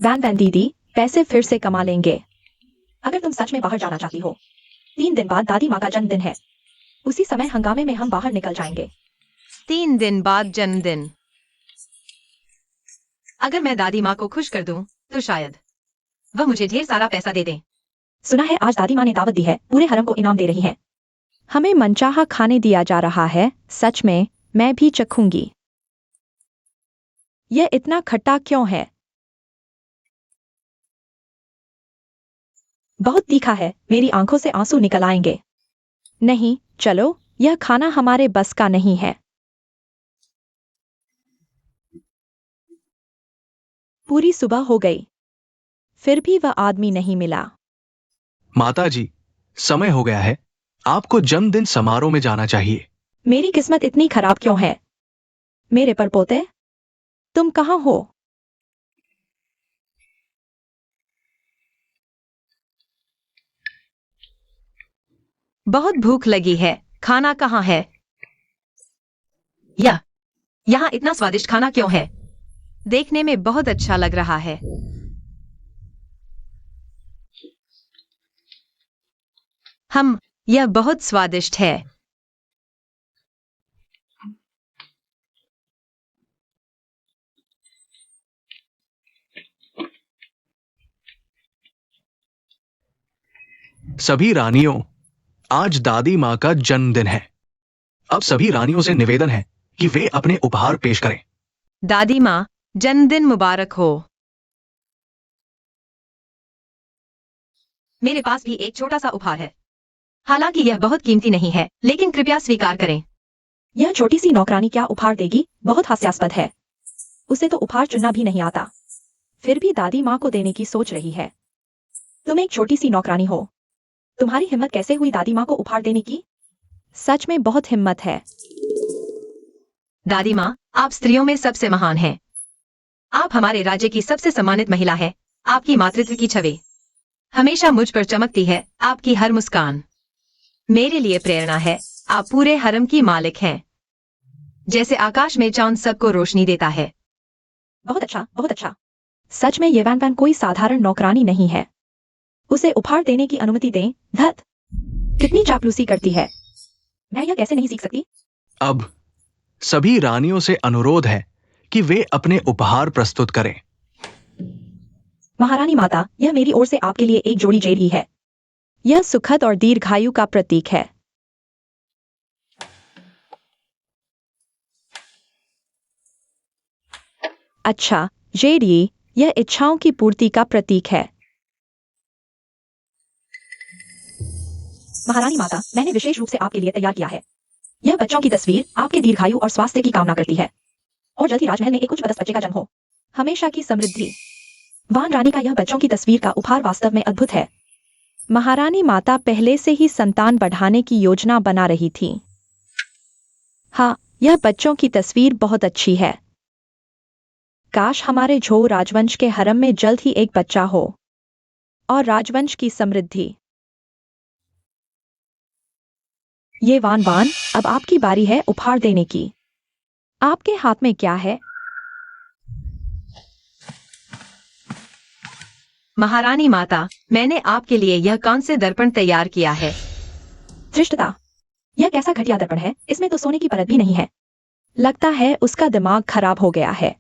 वैन वैन दीदी, पैसे फिर से कमा लेंगे। अगर तुम सच में बाहर जाना चाहती हो, 3 दिन बाद दादी माँ का जन्मदिन है। उसी समय हंगामे में हम बाहर निकल जाएंगे। 3 दिन बाद जन्मदिन। अगर मैं दादी माँ को खुश कर दूं, तो शायद वह मुझे ढेर सारा पैसा दे दें। सुना है आज दादी माँ ने दावत दी है, पूरे हरम को इनाम दे रही है। हमें मनचाहा खाने दिया जा रहा है। सच में मैं भी चखूंगी। यह इतना खट्टा क्यों है? बहुत तीखा है, मेरी आंखों से आंसू निकल आएंगे। नहीं, चलो, यह खाना हमारे बस का नहीं है। पूरी सुबह हो गई, फिर भी वह आदमी नहीं मिला। माता जी, समय हो गया है। आपको जन्मदिन समारोह में जाना चाहिए। मेरी किस्मत इतनी खराब क्यों है? मेरे परपोते, तुम कहाँ हो? बहुत भूख लगी है, खाना कहाँ है? यहाँ इतना स्वादिष्ट खाना क्यों है? देखने में बहुत अच्छा लग रहा है। यह बहुत स्वादिष्ट है। सभी रानियों, आज दादी माँ का जन्मदिन है। अब सभी रानियों से निवेदन है कि वे अपने उपहार पेश करें। दादी माँ, जन्मदिन मुबारक हो। मेरे पास भी एक छोटा सा उपहार है। हालांकि यह बहुत कीमती नहीं है, लेकिन कृपया स्वीकार करें। यह छोटी सी नौकरानी क्या उपहार देगी? बहुत हास्यास्पद है। उसे तो उपहार चुनना भी नहीं आता, फिर भी दादी माँ को देने की सोच रही है। तुम एक छोटी सी नौकरानी हो। तुम्हारी हिम्मत कैसे हुई दादी माँ को उपहार देने की? सच में बहुत हिम्मत है। दादी माँ, आप स्त्रियों में सबसे महान हैं। आप हमारे राज्य की सबसे सम्मानित महिला है। आपकी मातृत्व की छवि हमेशा मुझ पर चमकती है। आपकी हर मुस्कान मेरे लिए प्रेरणा है। आप पूरे हरम की मालिक हैं। जैसे आकाश में चांद सबको रोशनी देता है। बहुत अच्छा, बहुत अच्छा। सच में ये वैन वैन कोई साधारण नौकरानी नहीं है। उसे उपहार देने की अनुमति दें। धत, कितनी चापलूसी करती है। मैं यह कैसे नहीं सीख सकती? अब सभी रानियों से अनुरोध है कि वे अपने उपहार प्रस्तुत करें। महारानी माता, यह मेरी ओर से आपके लिए एक जोड़ी जेरी है। यह सुखद और दीर्घायु का प्रतीक है। अच्छा, जेरी, यह इच्छाओं की पूर्ति का प्रतीक है। महारानी माता, मैंने विशेष रूप से आपके लिए तैयार किया है। यह बच्चों की तस्वीर आपके दीर्घायु और स्वास्थ्य की कामना करती है। और जल्द ही राजमहल में एक उच्च पदस्थ बच्चे का जन्म हो। हमेशा की समृद्धि। वान रानी का यह बच्चों की तस्वीर का उपहार वास्तव में अद्भुत है। महारानी माता पहले से ही संतान बढ़ाने की योजना बना रही थी। हाँ, यह बच्चों की तस्वीर बहुत अच्छी है। काश हमारे झो राजवंश के हरम में जल्द ही एक बच्चा हो और राजवंश की समृद्धि। ये वान वान, अब आपकी बारी है उपहार देने की। आपके हाथ में क्या है? महारानी माता, मैंने आपके लिए यह कांस्य दर्पण तैयार किया है। धृष्टता, यह कैसा घटिया दर्पण है? इसमें तो सोने की परत भी नहीं है। लगता है उसका दिमाग खराब हो गया है।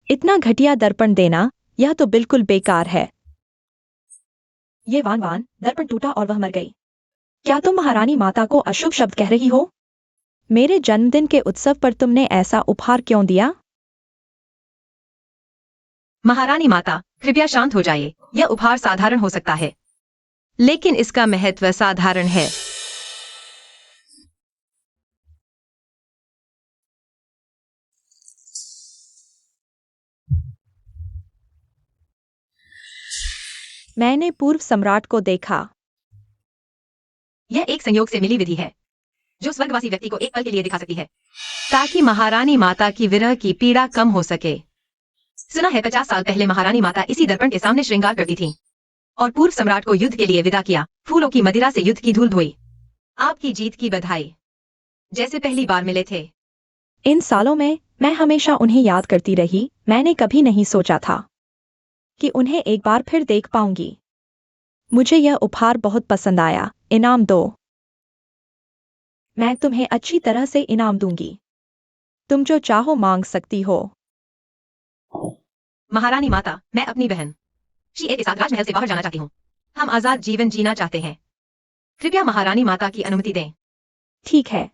इतना घटिया दर्पण देना, यह तो बिल्कुल बेकार है। ये वान वान, दर्पण टूटा और वह मर गई। क्या तुम महारानी माता को अशुभ शब्द कह रही हो? मेरे जन्मदिन के उत्सव पर तुमने ऐसा उपहार क्यों दिया? महारानी माता, कृपया शांत हो जाइए। यह उपहार साधारण हो सकता है, लेकिन इसका महत्व साधारण है। मैंने पूर्व सम्राट को देखा। यह एक संयोग से मिली विधि है जो स्वर्गवासी व्यक्ति को एक पल के लिए दिखा सकती है, ताकि महारानी माता की विरह की पीड़ा कम हो सके। सुना है 50 साल पहले महारानी माता इसी दर्पण के सामने श्रृंगार करती थीं और पूर्व सम्राट को युद्ध के लिए विदा किया, फूलों की मदिरा से युद्ध की धूल धोई। आपकी जीत की बधाई, जैसे पहली बार मिले थे। इन सालों में मैं हमेशा उन्हें याद करती रही। मैंने कभी नहीं सोचा था कि उन्हें एक बार फिर देख पाऊंगी। मुझे यह उपहार बहुत पसंद आया। इनाम दो। मैं तुम्हें अच्छी तरह से इनाम दूंगी। तुम जो चाहो मांग सकती हो। महारानी माता, मैं अपनी बहन शीए के साथ राजमहल से बाहर जाना चाहती हूँ। हम आजाद जीवन जीना चाहते हैं। कृपया महारानी माता की अनुमति दें। ठीक है,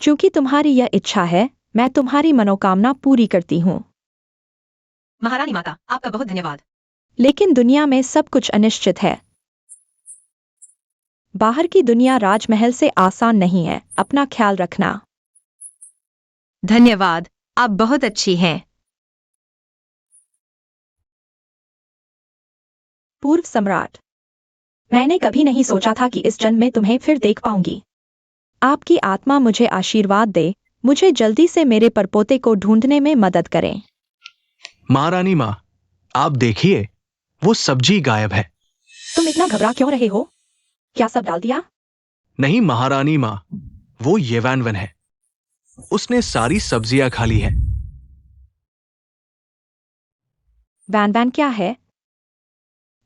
चूंकि तुम्हारी यह इच्छा है, मैं तुम्हारी मनोकामना पूरी करती हूँ। महारानी माता, आपका बहुत धन्यवाद। लेकिन दुनिया में सब कुछ अनिश्चित है। बाहर की दुनिया राजमहल से आसान नहीं है। अपना ख्याल रखना। धन्यवाद, आप बहुत अच्छी हैं। पूर्व सम्राट, मैंने कभी नहीं सोचा था कि इस जन्म में तुम्हें फिर देख पाऊंगी। आपकी आत्मा मुझे आशीर्वाद दे। मुझे जल्दी से मेरे परपोते को ढूंढने में मदद करें। महारानी माँ, आप देखिए, वो सब्जी गायब है। तुम इतना घबरा क्यों रहे हो? क्या सब डाल दिया? नहीं महारानी माँ, वो ये वैन वैन है। उसने सारी सब्जियां खा ली है। वैन वैन क्या है?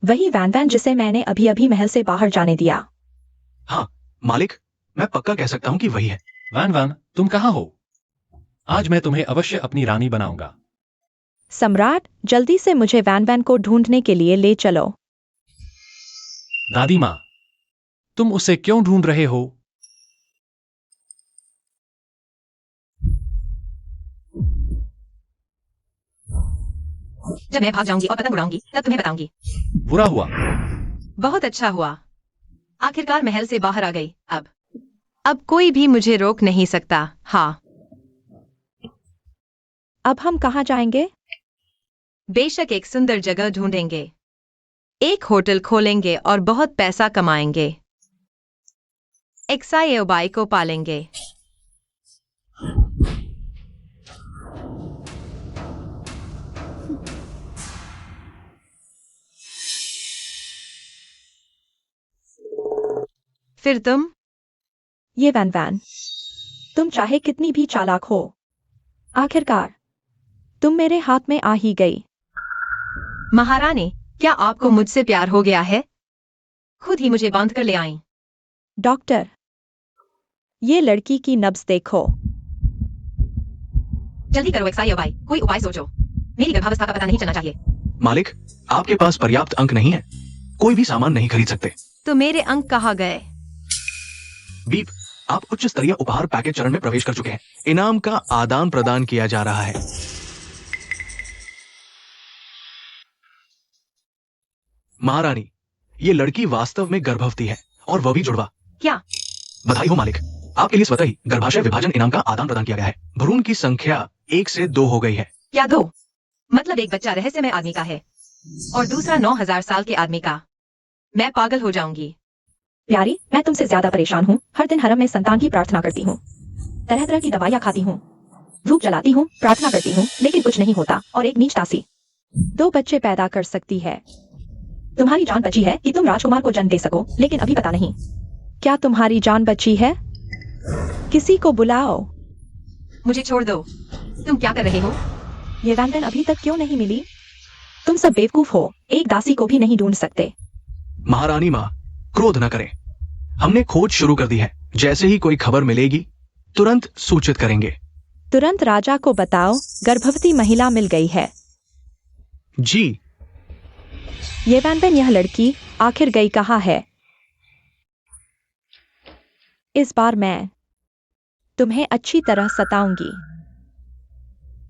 वही वैन वैन जिसे मैंने अभी अभी महल से बाहर जाने दिया। हाँ मालिक, मैं पक्का कह सकता हूँ कि वही है। वैन वैन, तुम कहाँ हो? आज मैं तुम्हें अवश्य अपनी रानी बनाऊंगा। सम्राट, जल्दी से मुझे वैन वैन को ढूंढने के लिए ले चलो। दादी माँ, तुम उसे क्यों ढूंढ रहे हो? जब मैं भाग जाऊंगी और पतंग उड़ाऊंगी, तब तुम्हें बताऊंगी। बुरा हुआ। बहुत अच्छा हुआ। आखिरकार महल से बाहर आ गई। अब कोई भी मुझे रोक नहीं सकता। हाँ, अब हम कहाँ जाएंगे? बेशक एक सुंदर जगह ढूंढेंगे, एक होटल खोलेंगे और बहुत पैसा कमाएंगे। एक्साएबाई को पालेंगे। फिर तुम? ये वैन वैन, तुम चाहे कितनी भी चालाक हो, आखिरकार तुम मेरे हाथ में आ ही गई। महारानी, क्या आपको मुझसे प्यार हो गया है? खुद ही मुझे बांध कर ले आई। डॉक्टर, ये लड़की की नब्ज देखो। जल्दी करो एक्साएबाई, कोई उपाय सोचो। मेरी गर्भावस्था का पता नहीं चलना चाहिए। मालिक, आपके पास पर्याप्त अंक नहीं है। कोई भी सामान नहीं खरीद सकते। तो मेरे अंक कहाँ गए? बीप, आप उच्च स्तरीय उपहार पैकेज चरण में प्रवेश कर चुके हैं। इनाम का आदान प्रदान किया जा रहा है। महारानी, ये लड़की वास्तव में गर्भवती है, और वह भी जुड़वा। क्या? बधाई हो मालिक, आपके लिए स्वतः ही गर्भाशय विभाजन इनाम का आदान प्रदान किया गया है। भ्रूण की संख्या 1 से 2 हो गई है। क्या 2? मतलब एक बच्चा रहस्यमय आदमी का है और दूसरा 9000 साल के आदमी का। मैं पागल हो जाऊंगी। प्यारी, मैं तुमसे ज्यादा परेशान हूँ। हर दिन हरम में संतान की प्रार्थना करती हूँ, तरह तरह की दवाइयाँ खाती हूँ, धूप जलाती हूँ, प्रार्थना करती हूँ, लेकिन कुछ नहीं होता। और एक नीच दासी 2 बच्चे पैदा कर सकती है। तुम्हारी जान बची है कि तुम राजकुमार को जन्म दे सको, लेकिन अभी पता नहीं। क्या तुम्हारी जान बची है? किसी को बुलाओ। मुझे छोड़ दो। तुम क्या कर रहे हो? ये वैनवेन अभी तक क्यों नहीं मिली? तुम सब बेवकूफ हो, एक दासी को भी नहीं ढूंढ सकते। महारानी माँ, क्रोध न करें। हमने खोज शुरू कर दी है। जैसे ही कोई खबर मिलेगी तुरंत सूचित करेंगे। तुरंत राजा को बताओ, गर्भवती महिला मिल गई है। जी। ये वैनवेन, यह लड़की आखिर गई कहाँ है? इस बार मैं तुम्हें अच्छी तरह सताऊंगी।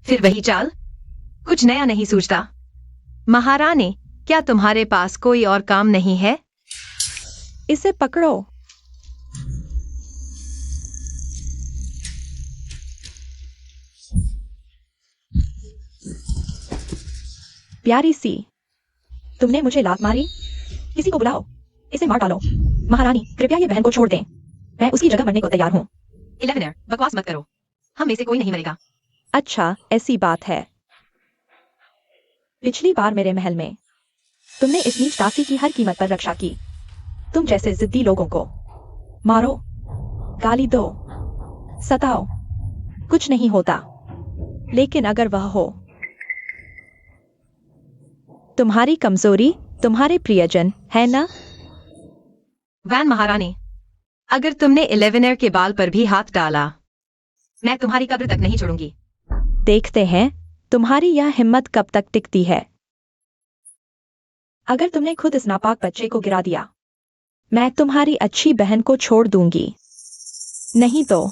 फिर वही चाल? कुछ नया नहीं सूझता। महारानी, क्या तुम्हारे पास कोई और काम नहीं है? इसे पकड़ो। प्यारी सी, तुमने मुझे लात मारी। किसी को बुलाओ, इसे मार डालो। महारानी, कृपया ये बहन को छोड़ दें। मैं उसकी जगह मरने को तैयार हूँ। 11 बकवास मत करो। हम में से कोई नहीं मरेगा। अच्छा, ऐसी बात है। पिछली बार मेरे महल में तुमने इस नीच दासी की हर कीमत पर रक्षा की। तुम जैसे जिद्दी लोगों को मारो, गाली दो, सताओ, कुछ नहीं होता। लेकिन अगर वह हो तुम्हारी कमजोरी, तुम्हारे प्रियजन, है ना? वैन महारानी, अगर तुमने 11 के बाल पर भी हाथ डाला, मैं तुम्हारी कब्र तक नहीं छोड़ूंगी। देखते हैं तुम्हारी यह हिम्मत कब तक टिकती है। अगर तुमने खुद इस नापाक बच्चे को गिरा दिया, मैं तुम्हारी अच्छी बहन को छोड़ दूंगी। नहीं तो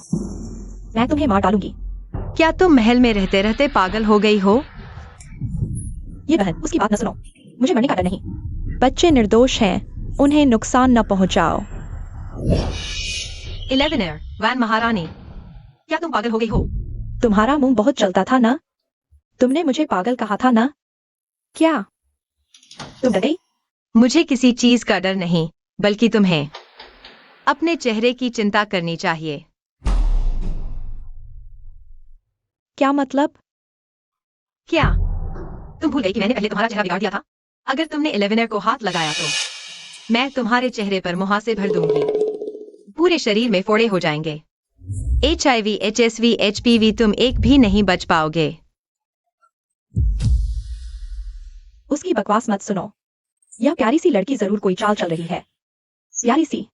मैं तुम्हें मार डालूंगी। क्या तुम महल में रहते रहते पागल हो गई हो? ये बहन, उसकी बात न सुनो। मुझे मरने का डर नहीं। बच्चे निर्दोष हैं, उन्हें नुकसान न पहुंचाओ। 11 वैन महारानी, क्या तुम पागल हो गई हो? तुम्हारा मुंह बहुत चलता था ना? तुमने मुझे पागल कहा था ना? क्या तुम डर गई? मुझे किसी चीज का डर नहीं, बल्कि तुम्हें अपने चेहरे की चिंता करनी चाहिए। क्या मतलब? क्या तुम भूल गई कि मैंने पहले तुम्हारा चेहरा बिगाड़ दिया था? अगर तुमने 11 को हाथ लगाया तो मैं तुम्हारे चेहरे पर मुहासे भर दूंगी। पूरे शरीर में फोड़े हो जाएंगे। HIV, HSV, HPV, तुम एक भी नहीं बच पाओगे। उसकी बकवास मत सुनो। यह प्यारी सी लड़की जरूर कोई चाल चल रही है। प्यारी सी,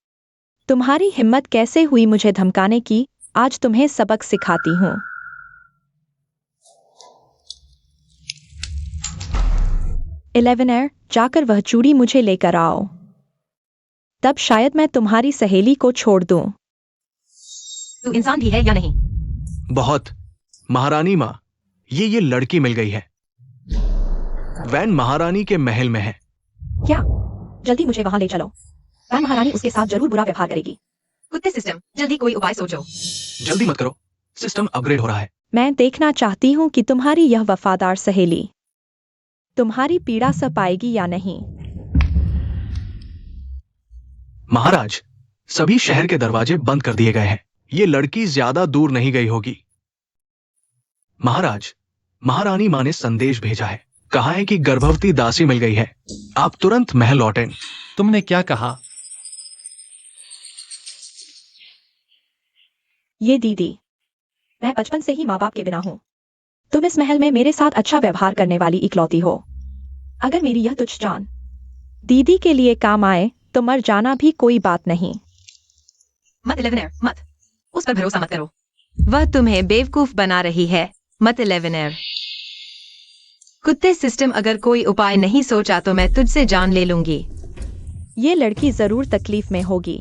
तुम्हारी हिम्मत कैसे हुई मुझे धमकाने की? आज तुम्हें सबक सिखाती हूँ। इलेवेनर, जाकर वह चूड़ी मुझे लेकर आओ। तब शायद मैं तुम्हारी सहेली को छोड़ दूं। तू इंसान भी है या नहीं? बहुत। महारानी माँ, ये लड़की मिल गई है। वैन महारानी के महल में है। क्या? जल्दी मुझे वहां ले चलो। वैन महारानी उसके साथ जरूर बुरा व्यवहार करेगी। कुत्ते सिस्टम, जल्दी कोई उपाय सोचो। जल्दी मत करो, सिस्टम अपग्रेड हो रहा है। मैं देखना चाहती हूँ कि तुम्हारी यह वफादार सहेली तुम्हारी पीड़ा सह पाएगी या नहीं। महाराज, सभी शहर के दरवाजे बंद कर दिए गए हैं। ये लड़की ज्यादा दूर नहीं गई होगी। महाराज, महारानी माँ ने संदेश भेजा है। कहा है कि गर्भवती दासी मिल गई है। आप तुरंत महल लौटें। तुमने क्या कहा? ये दीदी, मैं बचपन से ही माँ बाप के बिना हूँ। तुम इस महल में मेरे साथ अच्छा व्यवहार करने वाली इकलौती हो। अगर मेरी यह तुच्छ जान दीदी के लिए काम आए तो मर जाना भी कोई बात नहीं। मत 11 मत, उस पर भरोसा मत करो। वह तुम्हें बेवकूफ बना रही है। मत 11। कुत्ते सिस्टम, अगर कोई उपाय नहीं सोचा तो मैं तुझसे जान ले लूंगी। ये लड़की जरूर तकलीफ में होगी।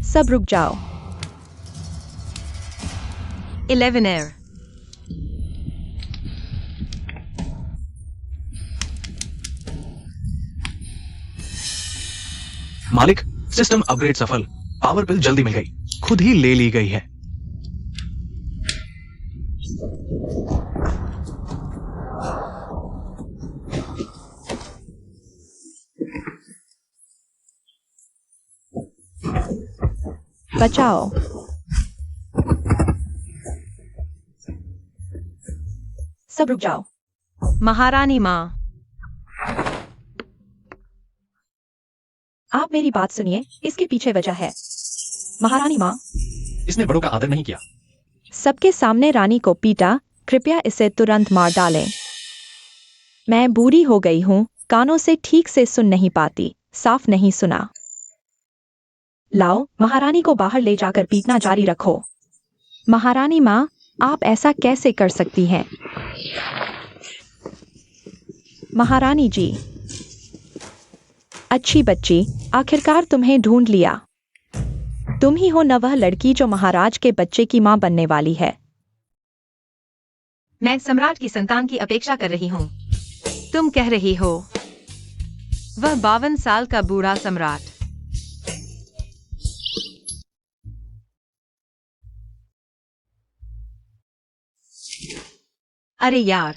सब रुक जाओ। 11। मालिक, सिस्टम अपग्रेड सफल। पावर बिल जल्दी मिल गई। खुद ही ले ली गई है। बचाओ। सब रुक जाओ। महारानी माँ, आप मेरी बात सुनिए, इसके पीछे वजह है। महारानी माँ, इसने बड़ों का आदर नहीं किया। सबके सामने रानी को पीटा, कृपया इसे तुरंत मार डालें। मैं बूढ़ी हो गई हूँ, कानों से ठीक से सुन नहीं पाती, साफ नहीं सुना। लाओ, महारानी को बाहर ले जाकर पीटना जारी रखो। महारानी माँ, आप ऐसा कैसे कर सकती हैं? महारानी जी, अच्छी बच्ची, आखिरकार तुम्हें ढूंढ लिया। तुम ही हो न वह लड़की जो महाराज के बच्चे की मां बनने वाली है। मैं सम्राट की संतान की अपेक्षा कर रही हूँ। तुम कह रही हो वह 52 साल का बूढ़ा सम्राट। अरे यार,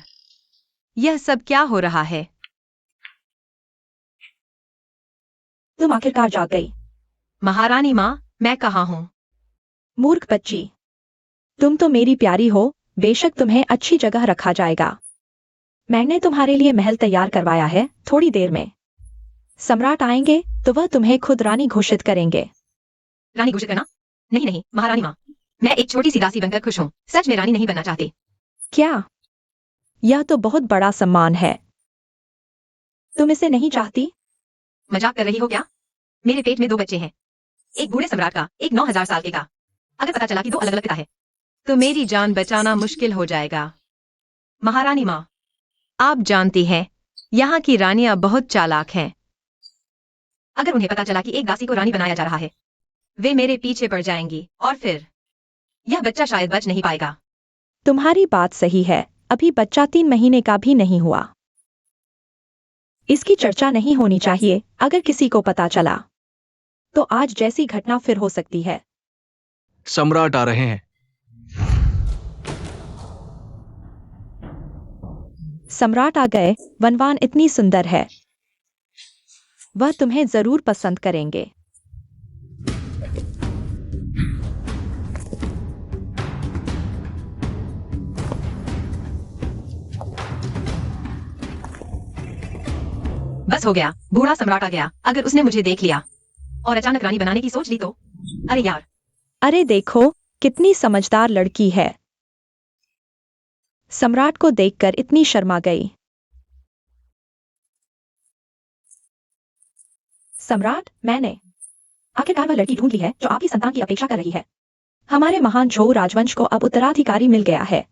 यह सब क्या हो रहा है? तुम आखिरकार जाग गई। महारानी माँ, मैं कहाँ हूँ? मूर्ख बच्ची, तुम तो मेरी प्यारी हो, बेशक तुम्हें अच्छी जगह रखा जाएगा। मैंने तुम्हारे लिए महल तैयार करवाया है, थोड़ी देर में सम्राट आएंगे तो वह तुम्हें खुद रानी घोषित करेंगे। रानी घोषित करना? नहीं नहीं महारानी माँ, मैं एक छोटी सी दासी बनकर खुश हूँ। सच में रानी नहीं बनना चाहती। क्या? यह तो बहुत बड़ा सम्मान है। तुम इसे नहीं चाहती? मजाक कर रही हो क्या? मेरे पेट में 2 बच्चे हैं, एक बूढ़े सम्राट का, एक 9000 साल के का। अगर पता चला कि 2 अलग अलग पिता है तो मेरी जान बचाना मुश्किल हो जाएगा। महारानी माँ, आप जानती हैं यहाँ की रानियां बहुत चालाक हैं। अगर उन्हें पता चला कि एक दासी को रानी बनाया जा रहा है, वे मेरे पीछे पड़ जाएंगी और फिर यह बच्चा शायद बच नहीं पाएगा। तुम्हारी बात सही है, अभी बच्चा 3 महीने का भी नहीं हुआ। इसकी चर्चा नहीं होनी चाहिए। अगर किसी को पता चला तो आज जैसी घटना फिर हो सकती है। सम्राट आ रहे हैं। सम्राट आ गए। वनवान इतनी सुंदर है, वह तुम्हें जरूर पसंद करेंगे। बस हो गया, बूढ़ा सम्राट आ गया। अगर उसने मुझे देख लिया और अचानक रानी बनाने की सोच ली तो? अरे यार। अरे देखो, कितनी समझदार लड़की है। सम्राट को देखकर इतनी शर्मा गई। सम्राट, मैंने आखिरकार वह लड़की ढूंढ ली है जो आपकी संतान की अपेक्षा कर रही है। हमारे महान झोऊ राजवंश को अब उत्तराधिकारी मिल गया है।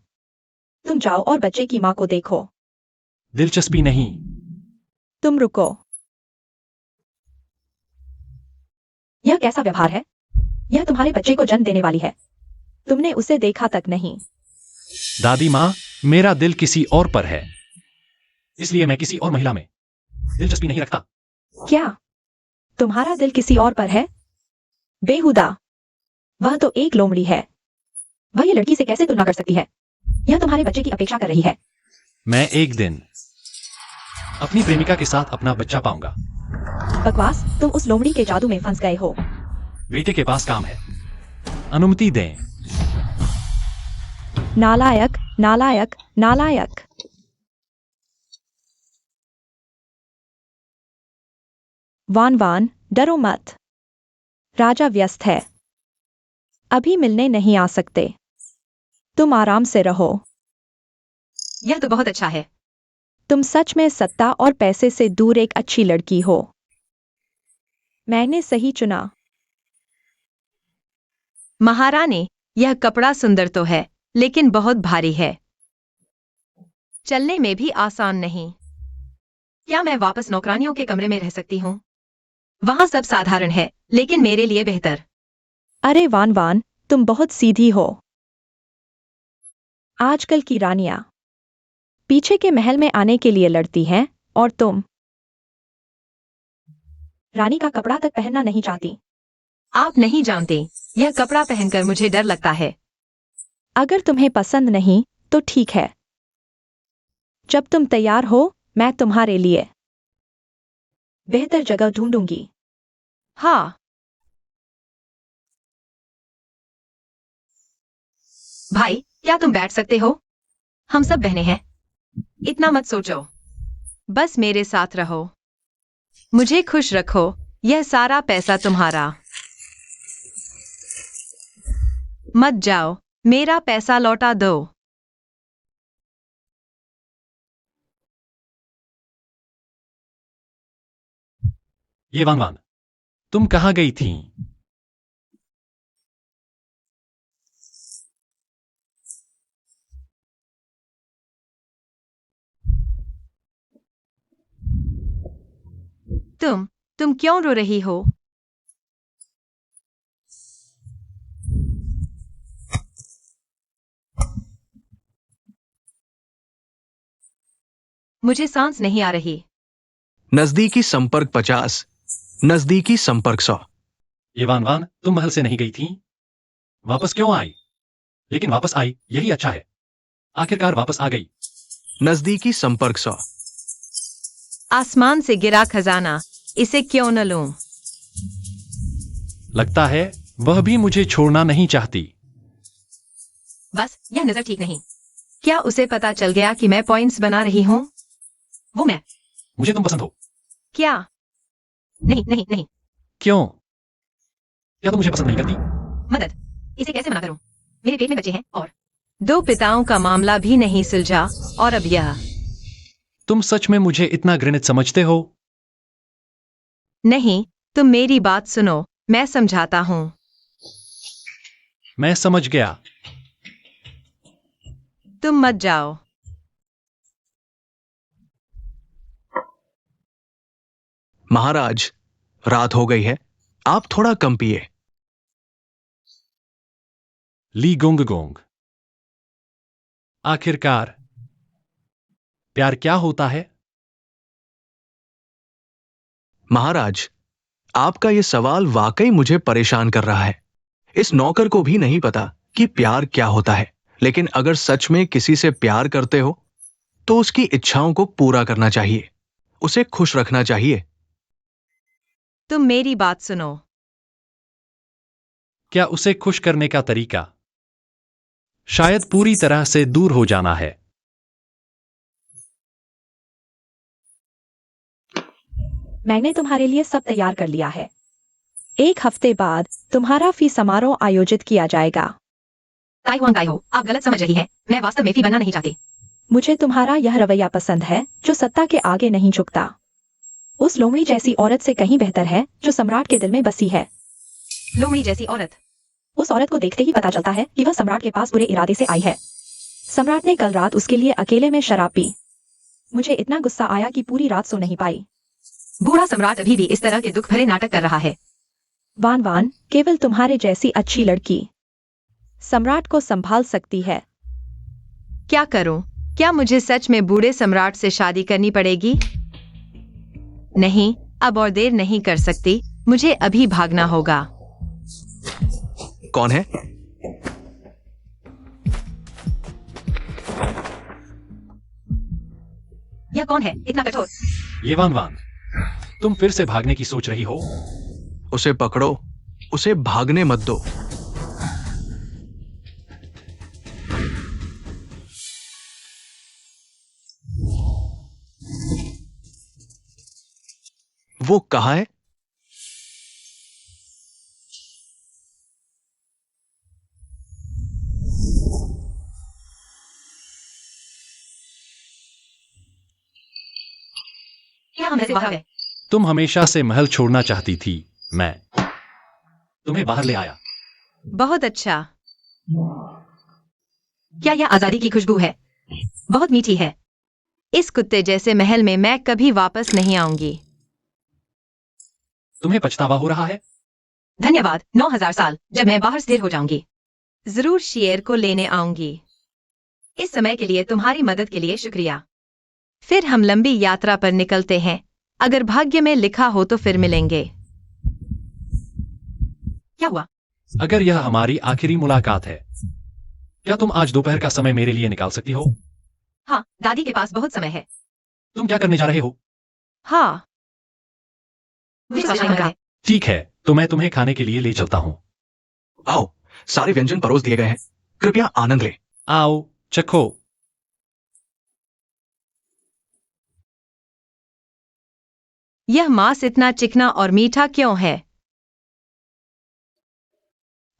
तुम जाओ और बच्चे की मां को देखो। दिलचस्पी नहीं। तुम रुको। यह कैसा व्यवहार है? यह तुम्हारे बच्चे को जन्म देने वाली है। तुमने उसे देखा तक नहीं। दादी माँ, मेरा दिल किसी और पर है, इसलिए मैं किसी और महिला में दिलचस्पी नहीं रखता। क्या तुम्हारा दिल किसी और पर है? बेहुदा, वह तो एक लोमड़ी है। वह ये लड़की से कैसे तुलना कर सकती है? यह तुम्हारे बच्चे की अपेक्षा कर रही है। मैं एक दिन अपनी प्रेमिका के साथ अपना बच्चा पाऊंगा। बकवास, तुम उस लोमड़ी के जादू में फंस गए हो। बेटे के पास काम है, अनुमति दें। नालायक, नालायक, नालायक। वान वान, डरो मत। राजा व्यस्त है, अभी मिलने नहीं आ सकते। तुम आराम से रहो। यह तो बहुत अच्छा है। तुम सच में सत्ता और पैसे से दूर एक अच्छी लड़की हो। मैंने सही चुना। महारानी, यह कपड़ा सुंदर तो है, लेकिन बहुत भारी है। चलने में भी आसान नहीं। क्या मैं वापस नौकरानियों के कमरे में रह सकती हूँ? वहाँ सब साधारण है, लेकिन मेरे लिए बेहतर। अरे वान वान, तुम बहुत सीधी हो। आजकल की रानियां पीछे के महल में आने के लिए लड़ती हैं, और तुम रानी का कपड़ा तक पहनना नहीं चाहती। आप नहीं जानते, यह कपड़ा पहनकर मुझे डर लगता है। अगर तुम्हें पसंद नहीं तो ठीक है। जब तुम तैयार हो मैं तुम्हारे लिए बेहतर जगह ढूंढूंगी। हाँ। भाई, क्या तुम बैठ सकते हो? हम सब बहनें हैं। इतना मत सोचो। बस मेरे साथ रहो। मुझे खुश रखो। यह सारा पैसा तुम्हारा। मत जाओ। मेरा पैसा लौटा दो। ये वान वान, तुम कहाँ गई थी? तुम क्यों रो रही हो? मुझे सांस नहीं आ रही। नजदीकी संपर्क 50, नजदीकी संपर्क 100। ये वान वान, तुम महल से नहीं गई थी? वापस क्यों आई? लेकिन वापस आई, यही अच्छा है। आखिरकार वापस आ गई। नजदीकी संपर्क 100। आसमान से गिरा खजाना, इसे क्यों न लूं? लगता है वह भी मुझे छोड़ना नहीं चाहती। बस, यह नजर ठीक नहीं। क्या उसे पता चल गया कि मैं पॉइंट्स बना रही हूँ? वो मैं। मुझे तुम पसंद हो। क्या? नहीं नहीं नहीं। क्यों? क्या तुम मुझे पसंद नहीं करती? मदद, इसे कैसे मना करूं? मेरे पेट में बच्चे हैं और दो पिताओं का मामला भी नहीं सुलझा, और अब यह। तुम सच में मुझे इतना घृणित समझते हो? नहीं, तुम मेरी बात सुनो, मैं समझाता हूँ। मैं समझ गया। तुम मत जाओ। महाराज, रात हो गई है, आप थोड़ा कम पिए। ली गोंग गोंग। आखिरकार प्यार क्या होता है? महाराज, आपका यह सवाल वाकई मुझे परेशान कर रहा है। इस नौकर को भी नहीं पता कि प्यार क्या होता है, लेकिन अगर सच में किसी से प्यार करते हो तो उसकी इच्छाओं को पूरा करना चाहिए, उसे खुश रखना चाहिए। तुम मेरी बात सुनो। क्या उसे खुश करने का तरीका शायद पूरी तरह से दूर हो जाना है? मैंने तुम्हारे लिए सब तैयार कर लिया है। 1 हफ्ते बाद तुम्हारा फी समारोह आयोजित किया जाएगा। ताई हुआंग ताई हो, आप गलत समझ रही हैं। मैं वास्तव में फी बनना नहीं चाहती। मुझे तुम्हारा यह रवैया पसंद है जो सत्ता के आगे नहीं झुकता। उस लोमड़ी जैसी औरत से कहीं बेहतर है जो सम्राट के दिल में बसी है। लोमड़ी जैसी औरत? उस औरत को देखते ही पता चलता है कि वह सम्राट के पास बुरे इरादे से आई है। सम्राट ने कल रात उसके लिए अकेले में शराब पी। मुझे इतना गुस्सा आया कि पूरी रात सो नहीं पाई। बूढ़ा सम्राट अभी भी इस तरह के दुख भरे नाटक कर रहा है। वान वान, केवल तुम्हारे जैसी अच्छी लड़की सम्राट को संभाल सकती है। क्या करूं? क्या मुझे सच में बूढ़े सम्राट से शादी करनी पड़ेगी? नहीं, अब और देर नहीं कर सकती। मुझे अभी भागना होगा। कौन है? यह कौन है इतना कठोर? ये वान वान, तुम फिर से भागने की सोच रही हो? उसे पकड़ो, उसे भागने मत दो। वो कहाँ है? क्या हम ऐसे बाहर गए? तुम हमेशा से महल छोड़ना चाहती थी, मैं तुम्हें बाहर ले आया। बहुत अच्छा। क्या यह आजादी की खुशबू है? बहुत मीठी है। इस कुत्ते जैसे महल में मैं कभी वापस नहीं आऊंगी। तुम्हें पछतावा हो रहा है? धन्यवाद। 9000 साल, जब मैं बाहर स्थिर हो जाऊंगी, जरूर शेर को लेने आऊंगी। इस समय के लिए तुम्हारी मदद के लिए शुक्रिया। फिर हम लंबी यात्रा पर निकलते हैं। अगर भाग्य में लिखा हो तो फिर मिलेंगे। क्या हुआ? अगर यह हमारी आखिरी मुलाकात है, क्या तुम आज दोपहर का समय मेरे लिए निकाल सकती हो? हाँ, दादी के पास बहुत समय है। तुम क्या करने जा रहे हो? हाँ, मुझे समझ नहीं है। ठीक है, तो मैं तुम्हें खाने के लिए ले चलता हूँ। आओ, सारे व्यंजन परोस दिए गए हैं, कृपया आनंद लें। आओ, चखो। यह मांस इतना चिकना और मीठा क्यों है?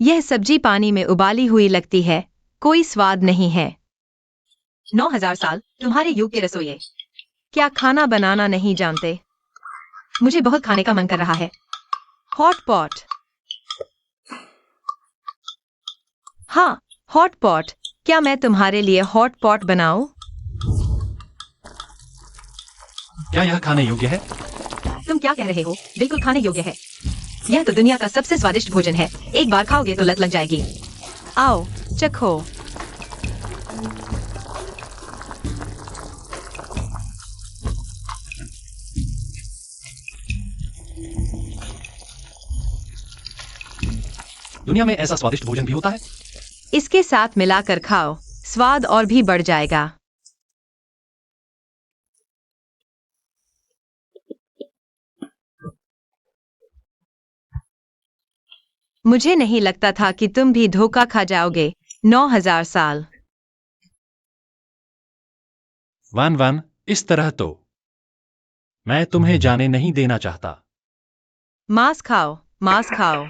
यह सब्जी पानी में उबाली हुई लगती है, कोई स्वाद नहीं है। 9000 साल तुम्हारे युग के रसोइये क्या खाना बनाना नहीं जानते? मुझे बहुत खाने का मन कर रहा है। Hot pot. हाँ, हॉट पॉट। क्या मैं तुम्हारे लिए हॉट पॉट बनाऊं? क्या यह खाने योग्य है? तुम क्या कह रहे हो? बिल्कुल खाने योग्य है। यह तो दुनिया का सबसे स्वादिष्ट भोजन है। एक बार खाओगे तो लत लग जाएगी। आओ, चखो। दुनिया में ऐसा स्वादिष्ट भोजन भी होता है? इसके साथ मिलाकर खाओ, स्वाद और भी बढ़ जाएगा। मुझे नहीं लगता था कि तुम भी धोखा खा जाओगे। 9000 साल। वान वान, इस तरह तो मैं तुम्हें जाने नहीं देना चाहता। मांस खाओ, मांस खाओ।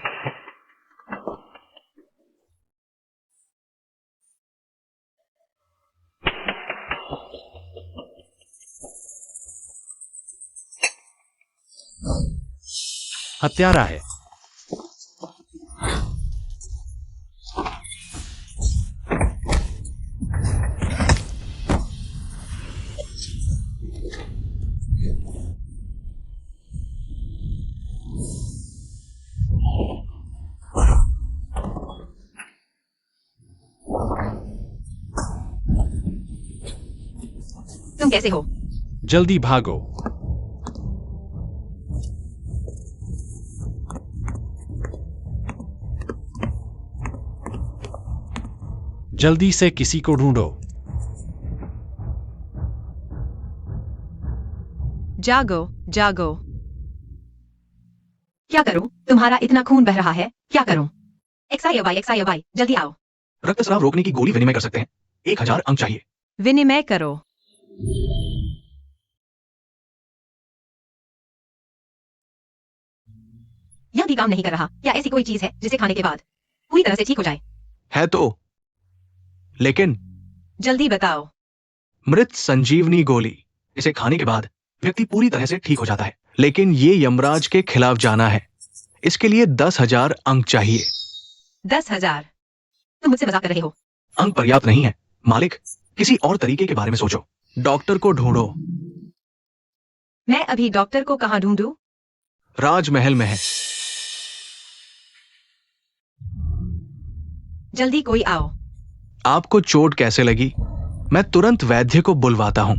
हत्यारा है। तुम कैसे हो? जल्दी भागो। जल्दी से किसी को ढूंढो। जागो, जागो। क्या करूं? तुम्हारा इतना खून बह रहा है। क्या करूं? XIY, जल्दी आओ। रक्तस्राव रोकने की गोली विनिमय कर सकते हैं। 1000 अंक चाहिए। विनिमय करो। यह भी काम नहीं कर रहा। क्या ऐसी कोई चीज है जिसे खाने के बाद पूरी तरह से ठीक हो जाए? है तो, लेकिन जल्दी बताओ। मृत संजीवनी गोली। इसे खाने के बाद व्यक्ति पूरी तरह से ठीक हो जाता है, लेकिन ये यमराज के खिलाफ जाना है। इसके लिए 10,000 अंक चाहिए। 10,000? तुम मुझसे मजाक कर रहे हो? अंक पर्याप्त नहीं है मालिक, किसी और तरीके के बारे में सोचो। डॉक्टर को ढूंढो। मैं अभी डॉक्टर को कहाँ ढूंढूं? राजमहल में है। जल्दी कोई आओ। आपको चोट कैसे लगी? मैं तुरंत वैद्य को बुलवाता हूं।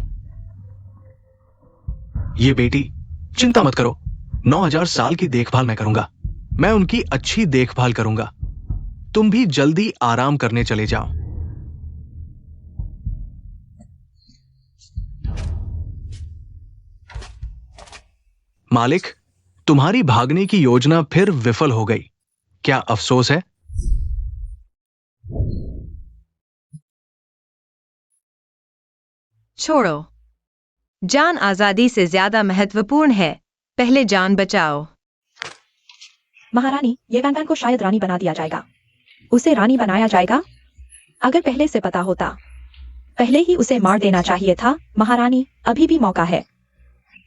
ये बेटी, चिंता मत करो। 9000 साल की देखभाल मैं करूंगा। मैं उनकी अच्छी देखभाल करूंगा। तुम भी जल्दी आराम करने चले जाओ। मालिक, तुम्हारी भागने की योजना फिर विफल हो गई। क्या अफसोस है? छोड़ो। जान आजादी से ज्यादा महत्वपूर्ण है। पहले जान बचाओ। महारानी, ये वैन को शायद रानी बना दिया जाएगा। उसे रानी बनाया जाएगा? अगर पहले से पता होता, पहले ही उसे मार देना चाहिए था। महारानी, अभी भी मौका है।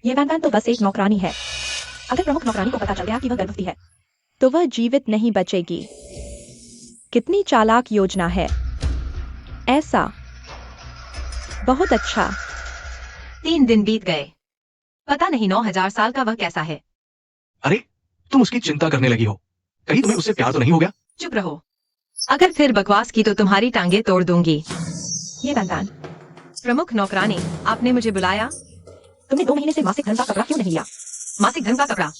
ये वैन तो बस एक नौकरानी है। अगर प्रमुख नौकरानी को पता चल गया कि वह गर्भवती है, तो वह जीवित नहीं बचेगी। कितनी चालाक योजना है। ऐसा बहुत अच्छा। 3 दिन बीत गए। पता नहीं 9000 साल का वह कैसा है। अरे, तुम उसकी चिंता करने लगी हो। कहीं तुम्हें उससे प्यार तो नहीं हो गया? चुप रहो। अगर फिर बकवास की तो तुम्हारी टांगे तोड़ दूंगी। ये वैन, प्रमुख नौकरानी, आपने मुझे बुलाया? तुमने 2 महीने से मासिक धर्म का कपड़ा क्यों नहीं लिया? मासिक धर्म का कपड़ा?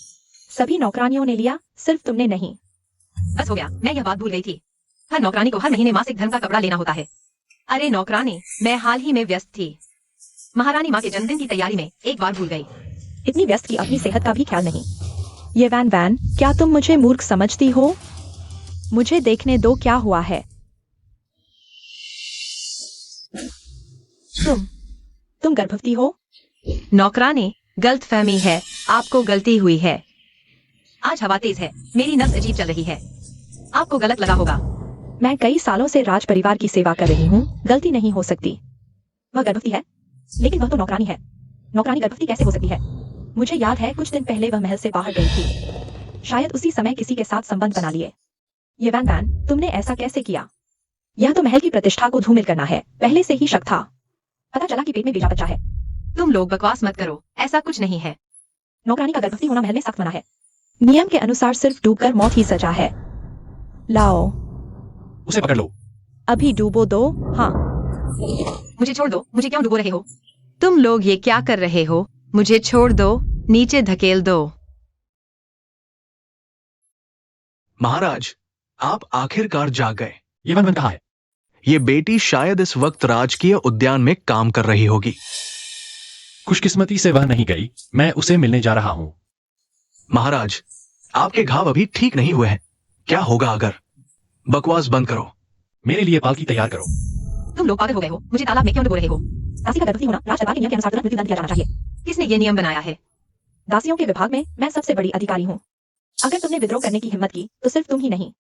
सभी नौकरानियों ने लिया, सिर्फ तुमने नहीं। बस हो गया, मैं यह बात भूल गई थी। हर नौकरानी को हर महीने मासिक धर्म का कपड़ा लेना होता है। अरे नौकरानी, मैं हाल ही में व्यस्त थी। महारानी माँ के जन्मदिन की तैयारी में एक बार भूल गई। इतनी व्यस्त कि अपनी सेहत का भी ख्याल नहीं। ये वैन वैन, क्या तुम मुझे मूर्ख समझती हो? मुझे देखने दो क्या हुआ है। तुम गर्भवती हो? नौकरानी, गलतफहमी है, आपको गलती हुई है। आज हवा तेज है, मेरी नब्ज अजीब चल रही है। आपको गलत लगा होगा। मैं कई सालों से राज परिवार की सेवा कर रही हूँ, गलती नहीं हो सकती। वह गर्भवती है, लेकिन वह तो नौकरानी है। नौकरानी गर्भवती कैसे हो सकती है? मुझे याद है कुछ दिन पहले वह महल से बाहर गई थी। शायद उसी समय किसी के साथ संबंध बना लिए। ये वैन वैन, तुमने ऐसा कैसे किया? यह तो महल की प्रतिष्ठा को धूमिल करना है, पहले से ही शक था। पता चला कि पेट में बेटा बच्चा है। तुम लोग बकवास मत करो, ऐसा कुछ नहीं है। नौकरानी का गर्भवती होना महल में सख्त मना है। नियम के अनुसार सिर्फ डूबकर मौत ही सजा है। लाओ, उसे पकड़ लो। अभी डूबो दो। हाँ, मुझे छोड़ दो, मुझे क्यों डुबो रहे हो? तुम लोग ये क्या कर रहे हो? मुझे छोड़ दो, नीचे धकेल दो। महाराज, आप आखिरकार जाग गए। ये वन वन कहाँ है? ये बेटी शायद इस वक्त राजकीय उद्यान में काम कर रही होगी। खुशकिस्मती से वह नहीं गई, मैं उसे मिलने जा रहा हूँ। महाराज, आपके घाव अभी ठीक नहीं हुए हैं। क्या होगा अगर? बकवास बंद करो। मेरे लिए पालकी तैयार करो। तुम लोग पागल हो गए हो, मुझे तालाब में क्यों डुबो रहे हो? दासी का गर्भवती होना राज दरबार के नियम के अनुसार तुरंत मृत्युदंड दिया जाना चाहिए। किसने ये नियम बनाया है? दासियों के विभाग में मैं सबसे बड़ी अधिकारी हूँ। अगर तुमने विद्रोह करने की हिम्मत की तो सिर्फ तुम ही नहीं,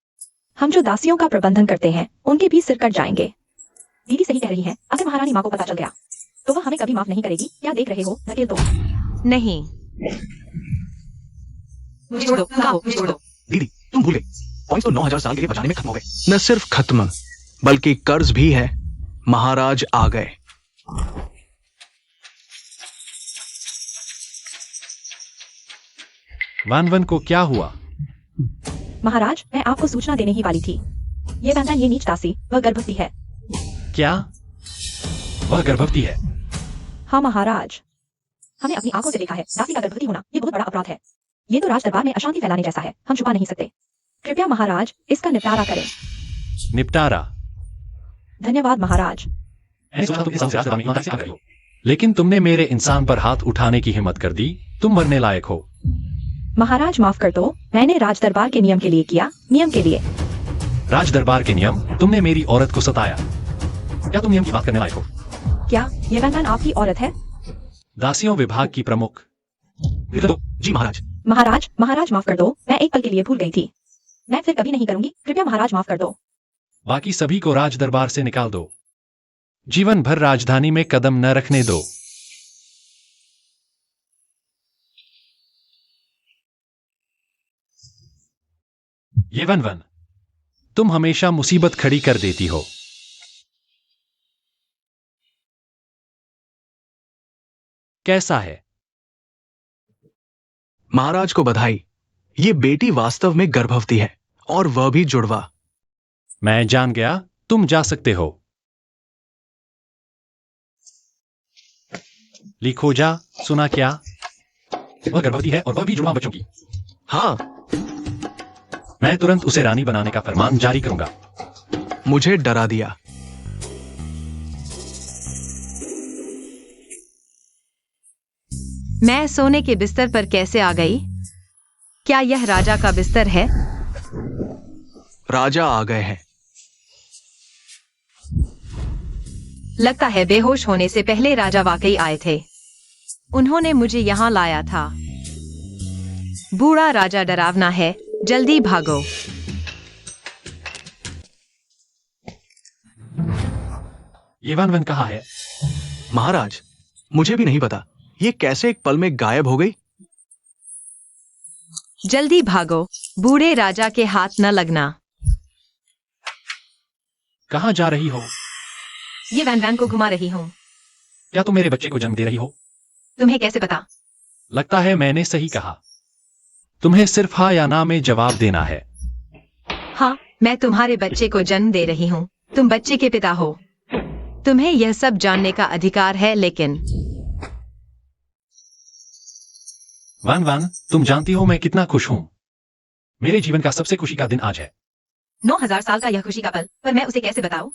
हम जो दासियों का प्रबंधन करते हैं उनके भी सिर कट जाएंगे। दीदी सही कह रही है, अगर महारानी माँ को पता चल गया तो वह हमें कभी माफ नहीं करेगी। क्या देख रहे हो? धकेल दो। नहीं, मुझे छोड़ दो, कहा हो, मुझे छोड़ दो। दीदी, तुम भूल गए, पॉइंट्स तो 9000 साल के लिए बचाने में खत्म हो गए। न सिर्फ खत्म, बल्कि कर्ज भी है। महाराज आ गए। वन वन को क्या हुआ? महाराज, मैं आपको सूचना देने ही वाली थी। ये वैन वैन, ये नीच दासी, वह गर्भवती है। क्या वह गर्भवती है? हाँ महाराज, हमने अपनी आंखों से देखा है। दासी का गर्भवती होना ये बहुत बड़ा अपराध है। ये तो राज दरबार में अशांति फैलाने जैसा है, हम छुपा नहीं सकते। कृपया महाराज इसका निपटारा करें। निपटारा? धन्यवाद महाराज। मैंने सोचा तुम इस राज दरबार में ईमानदारी से आ गए हो, लेकिन तुमने मेरे इंसान पर हाथ उठाने की हिम्मत कर दी। तुम मरने लायक हो। महाराज माफ कर दो, मैंने राज दरबार के नियम के लिए किया, नियम के लिए। राज दरबार के नियम? तुमने मेरी औरत को सताया। क्या तुम नियम की बात करने लायक हो? क्या ये वैन वैन आपकी औरत है? दासियों विभाग की प्रमुख। जी महाराज। महाराज, महाराज माफ कर दो, मैं एक पल के लिए भूल गई थी। मैं फिर कभी नहीं करूंगी, कृपया महाराज माफ कर दो। बाकी सभी को राज दरबार से निकाल दो। जीवन भर राजधानी में कदम न रखने दो। ये वन वन, तुम हमेशा मुसीबत खड़ी कर देती हो। कैसा है? महाराज को बधाई। ये बेटी वास्तव में गर्भवती है, और वह भी जुड़वा। मैं जान गया, तुम जा सकते हो। लिखो जा, सुना क्या? वह गर्भवती है और वह भी जुड़वा बच्चों की। हाँ, मैं तुरंत उसे रानी बनाने का फरमान जारी करूंगा। मुझे डरा दिया। मैं सोने के बिस्तर पर कैसे आ गई? क्या यह राजा का बिस्तर है? राजा आ गए हैं। लगता है बेहोश होने से पहले राजा वाकई आए थे। उन्होंने मुझे यहाँ लाया था। बूढ़ा राजा डरावना है, जल्दी भागो। ये वन वन कहाँ है? महाराज, मुझे भी नहीं पता, ये कैसे एक पल में गायब हो गई। जल्दी भागो, बूढ़े राजा के हाथ न लगना। कहाँ जा रही हो? ये वैन वैन को घुमा रही हूँ। क्या तुम मेरे बच्चे को जन्म दे रही हो? तुम्हें कैसे पता? लगता है मैंने सही कहा। तुम्हें सिर्फ हाँ या ना में जवाब देना है। हाँ, मैं तुम्हारे बच्चे को जन्म दे रही हूँ। तुम बच्चे के पिता हो। तुम्हें यह सब जानने का अधिकार है, लेकिन वन वन, तुम जानती हो मैं कितना खुश हूं। मेरे जीवन का सबसे खुशी का दिन आज है। 9000 साल का यह खुशी का पल, पर मैं उसे कैसे बताऊं?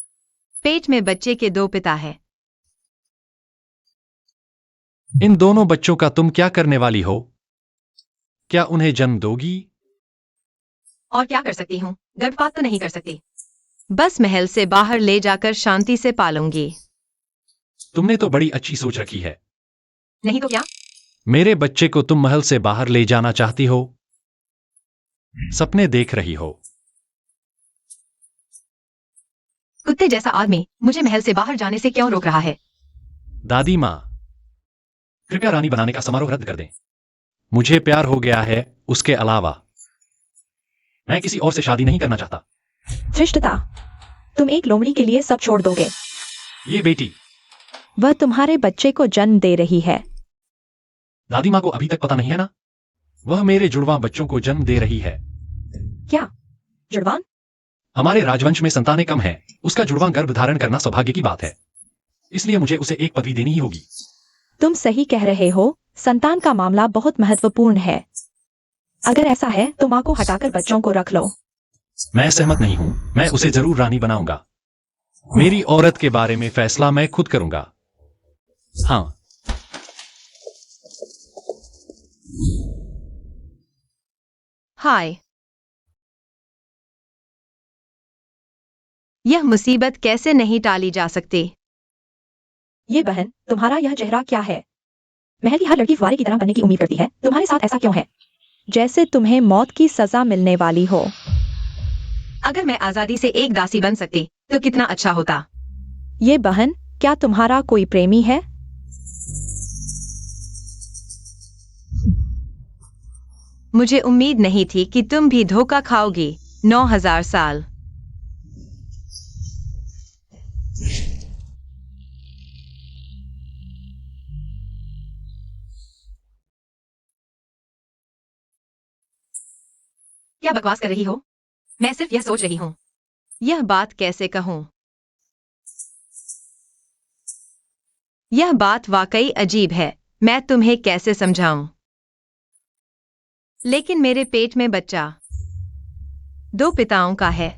पेट में बच्चे के 2 पिता हैं। इन दोनों बच्चों का तुम क्या करने वाली हो? क्या उन्हें जन्म दोगी? और क्या कर सकती हूँ? गर्भपात तो नहीं कर सकती। बस महल से बाहर ले जाकर शांति से पालूंगी। तुमने तो बड़ी अच्छी सोच रखी है। नहीं तो क्या? मेरे बच्चे को तुम महल से बाहर ले जाना चाहती हो? सपने देख रही हो? कुत्ते जैसा आदमी मुझे महल से बाहर जाने से क्यों रोक रहा है? दादी माँ, कृपया रानी बनाने का समारोह रद्द कर दें। मुझे प्यार हो गया है, उसके अलावा मैं किसी और से शादी नहीं करना चाहता। धृष्टता, तुम एक लोमड़ी के लिए सब छोड़ दोगे। ये बेटी, वह तुम्हारे बच्चे को जन्म दे रही है। दादी माँ को अभी तक पता नहीं है ना? वह मेरे जुड़वां बच्चों को जन्म दे रही है। क्या? जुड़वान? हमारे राजवंश में संतानें कम हैं। उसका जुड़वां गर्भ धारण करना सौभाग्य की बात है, इसलिए मुझे उसे एक पदवी देनी ही होगी। तुम सही कह रहे हो, संतान का मामला बहुत महत्वपूर्ण है। अगर ऐसा है तो माँ को हटाकर बच्चों को रख लो। मैं सहमत नहीं हूं। मैं उसे जरूर रानी बनाऊंगा। मेरी औरत के बारे में फैसला मैं खुद करूंगा। हाँ। हाय। यह मुसीबत कैसे नहीं टाली जा सकती? ये बहन, तुम्हारा यह चेहरा क्या है? महल की हर लड़की फुवारे की तरह बनने की उम्मीद करती है, तुम्हारे साथ ऐसा क्यों है? जैसे तुम्हें मौत की सजा मिलने वाली हो। अगर मैं आजादी से एक दासी बन सकती तो कितना अच्छा होता। ये बहन, क्या तुम्हारा कोई प्रेमी है? मुझे उम्मीद नहीं थी कि तुम भी धोखा खाओगी। 9000 साल। क्या बकवास कर रही हो? मैं सिर्फ यह सोच रही हूँ। यह बात कैसे कहूँ? यह बात वाकई अजीब है। मैं तुम्हें कैसे समझाऊं? लेकिन मेरे पेट में बच्चा 2 पिताओं का है।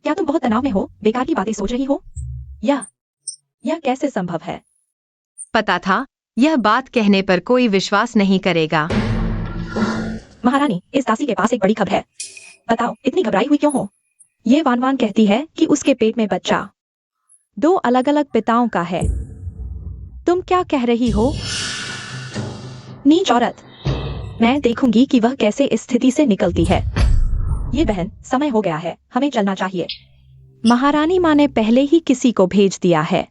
क्या तुम बहुत तनाव में हो, बेकार की बातें सोच रही हो? यह कैसे संभव है? पता था, यह बात कहने पर कोई विश्वास नहीं करेगा। महारानी, इस दासी के पास एक बड़ी खबर है। बताओ, इतनी घबराई हुई क्यों हो? ये वान कहती है कि उसके पेट में बच्चा 2 अलग अलग पिताओं का है। तुम क्या कह रही हो? नीच औरत, मैं देखूंगी कि वह कैसे इस स्थिति से निकलती है। ये बहन, समय हो गया है, हमें चलना चाहिए। महारानी माँ ने पहले ही किसी को भेज दिया है।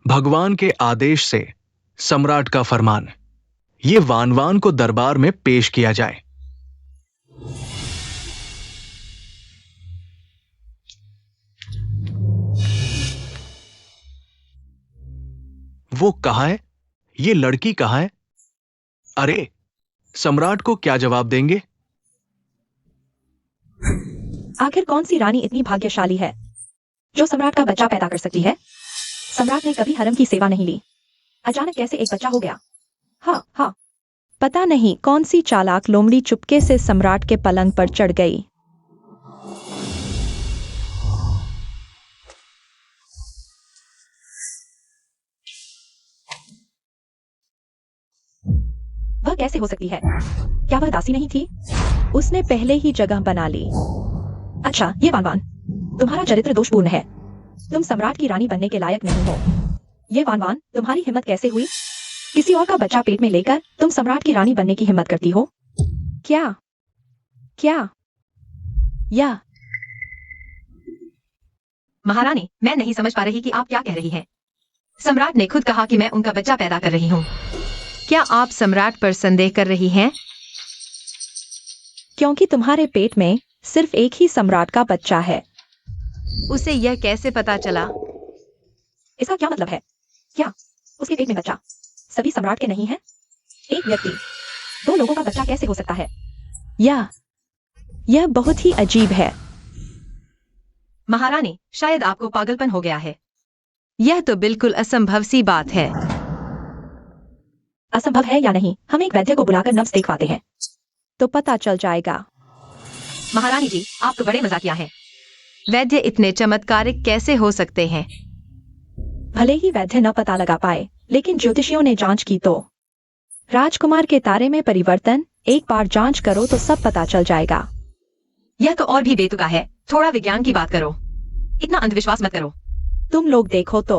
भगवान के आदेश से सम्राट का फरमान, ये वानवान को दरबार में पेश किया जाए। वो कहाँ है? ये लड़की कहाँ है? अरे, सम्राट को क्या जवाब देंगे? आखिर कौन सी रानी इतनी भाग्यशाली है जो सम्राट का बच्चा पैदा कर सकती है? सम्राट ने कभी हरम की सेवा नहीं ली, अचानक कैसे एक बच्चा हो गया? हाँ, पता नहीं कौन सी चालाक लोमड़ी चुपके से सम्राट के पलंग पर चढ़ गई। वह कैसे हो सकती है? क्या वह दासी नहीं थी? उसने पहले ही जगह बना ली। अच्छा, ये वान, तुम्हारा चरित्र दोषपूर्ण है। तुम सम्राट की रानी बनने के लायक नहीं हो। ये वान, तुम्हारी हिम्मत कैसे हुई? किसी और का बच्चा पेट में लेकर तुम सम्राट की रानी बनने की हिम्मत करती हो? क्या? या महारानी, मैं नहीं समझ पा रही कि आप क्या कह रही हैं। सम्राट ने खुद कहा कि मैं उनका बच्चा पैदा कर रही हूँ। क्या आप सम्राट पर संदेह कर रही हैं? क्योंकि तुम्हारे पेट में सिर्फ एक ही सम्राट का बच्चा है। उसे यह कैसे पता चला? इसका क्या मतलब है? क्या उसके पेट में बच्चा सभी सम्राट के नहीं है? एक व्यक्ति 2 लोगों का बच्चा कैसे हो सकता है? यह बहुत ही अजीब है। महारानी, शायद आपको पागलपन हो गया है। यह तो बिल्कुल असंभव सी बात है। असंभव है या नहीं, हम एक वैद्य को बुलाकर नब्ज देखवाते हैं, तो पता चल जाएगा। महारानी जी, आप तो बड़े मजाकिया हैं। वैद्य इतने चमत्कारिक कैसे हो सकते हैं? भले ही वैद्य न पता लगा पाए, लेकिन ज्योतिषियों ने जांच की तो। राजकुमार के तारे में परिवर्तन, एक बार जांच करो तो सब पता चल जाएगा। यह तो और भी बेतुका है। थोड़ा विज्ञान की बात करो, इतना अंधविश्वास मत करो। तुम लोग देखो तो,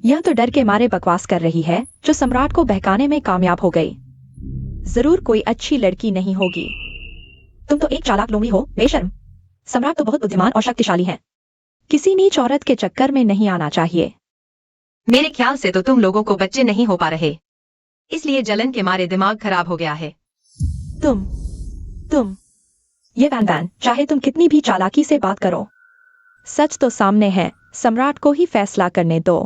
यह तो डर के मारे बकवास कर रही है, जो सम्राट को बहकाने में कामयाब हो गई। जरूर कोई अच्छी लड़की नहीं होगी। तुम तो एक चालाक लोमड़ी हो, बेशर्म। सम्राट तो बहुत बुद्धिमान और शक्तिशाली है। किसी नीच औरत के चक्कर में नहीं आना चाहिए। मेरे ख्याल से तो तुम लोगों को बच्चे नहीं हो पा रहे, इसलिए जलन के मारे दिमाग खराब हो गया है। तुम ये वैन वैन, चाहे तुम कितनी भी चालाकी से बात करो, सच तो सामने है। सम्राट को ही फैसला करने दो।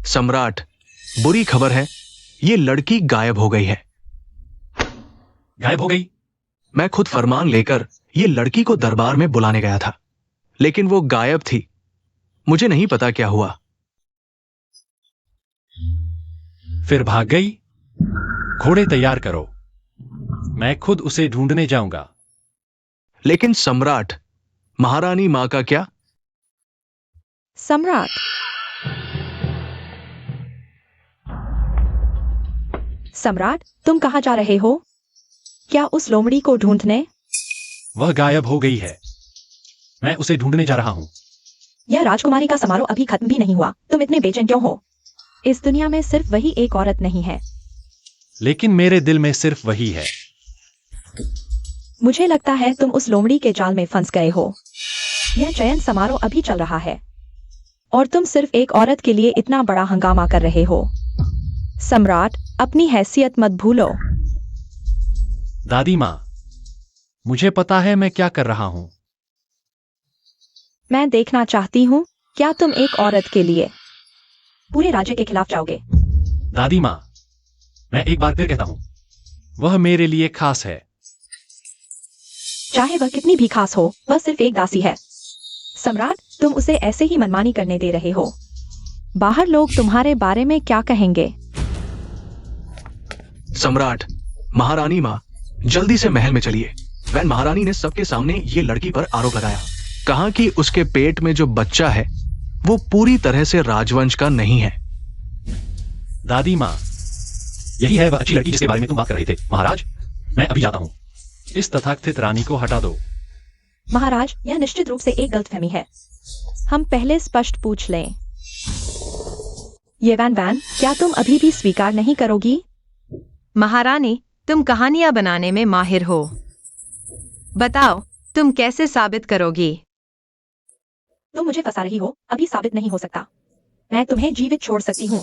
सम्राट, बुरी खबर है, ये लड़की गायब हो गई है। गायब हो गई? मैं खुद फरमान लेकर ये लड़की को दरबार में बुलाने गया था, लेकिन वो गायब थी। मुझे नहीं पता क्या हुआ। फिर भाग गई? घोड़े तैयार करो, मैं खुद उसे ढूंढने जाऊंगा। लेकिन सम्राट, महारानी मां का क्या? सम्राट, सम्राट, तुम कहाँ जा रहे हो? क्या उस लोमड़ी को ढूंढने? वह गायब हो गई है, मैं उसे ढूंढने जा रहा हूं। यह राजकुमारी का समारोह अभी खत्म भी नहीं हुआ, तुम इतने बेचैन क्यों हो? इस दुनिया में सिर्फ वही एक औरत नहीं है। लेकिन मेरे दिल में सिर्फ वही है। मुझे लगता है तुम उस लोमड़ी के जाल में फंस गए हो। यह चयन समारोह अभी चल रहा है और तुम सिर्फ एक औरत के लिए इतना बड़ा हंगामा कर रहे हो। सम्राट, अपनी हैसियत मत भूलो। दादी माँ, मुझे पता है मैं क्या कर रहा हूं। मैं देखना चाहती हूँ, क्या तुम एक औरत के लिए पूरे राज्य के खिलाफ जाओगे? दादी माँ, मैं एक बार फिर कहता हूं, वह मेरे लिए खास है। चाहे वह कितनी भी खास हो, वह सिर्फ एक दासी है। सम्राट, तुम उसे ऐसे ही मनमानी करने दे रहे हो। बाहर लोग तुम्हारे बारे में क्या कहेंगे? सम्राट, महारानी मां, जल्दी से महल में चलिए। वैन महारानी ने सबके सामने ये लड़की पर आरोप लगाया। कहा कि उसके पेट में जो बच्चा है वो पूरी तरह से राजवंश का नहीं है। दादी माँ, यही है वह अच्छी लड़की जिसके बारे में तुम बात कर रहे थे। महाराज, मैं अभी जाता हूं। इस तथाकथित रानी को हटा दो। महाराज, यह निश्चित रूप से एक गलतफहमी है। हम पहले स्पष्ट पूछ लें। ये वैन वैन, क्या तुम अभी भी स्वीकार नहीं करोगी? महारानी, तुम कहानियां बनाने में माहिर हो। बताओ, तुम कैसे साबित करोगी? तुम मुझे फंसा रही हो, अभी साबित नहीं हो सकता। मैं तुम्हें जीवित छोड़ सकती हूँ।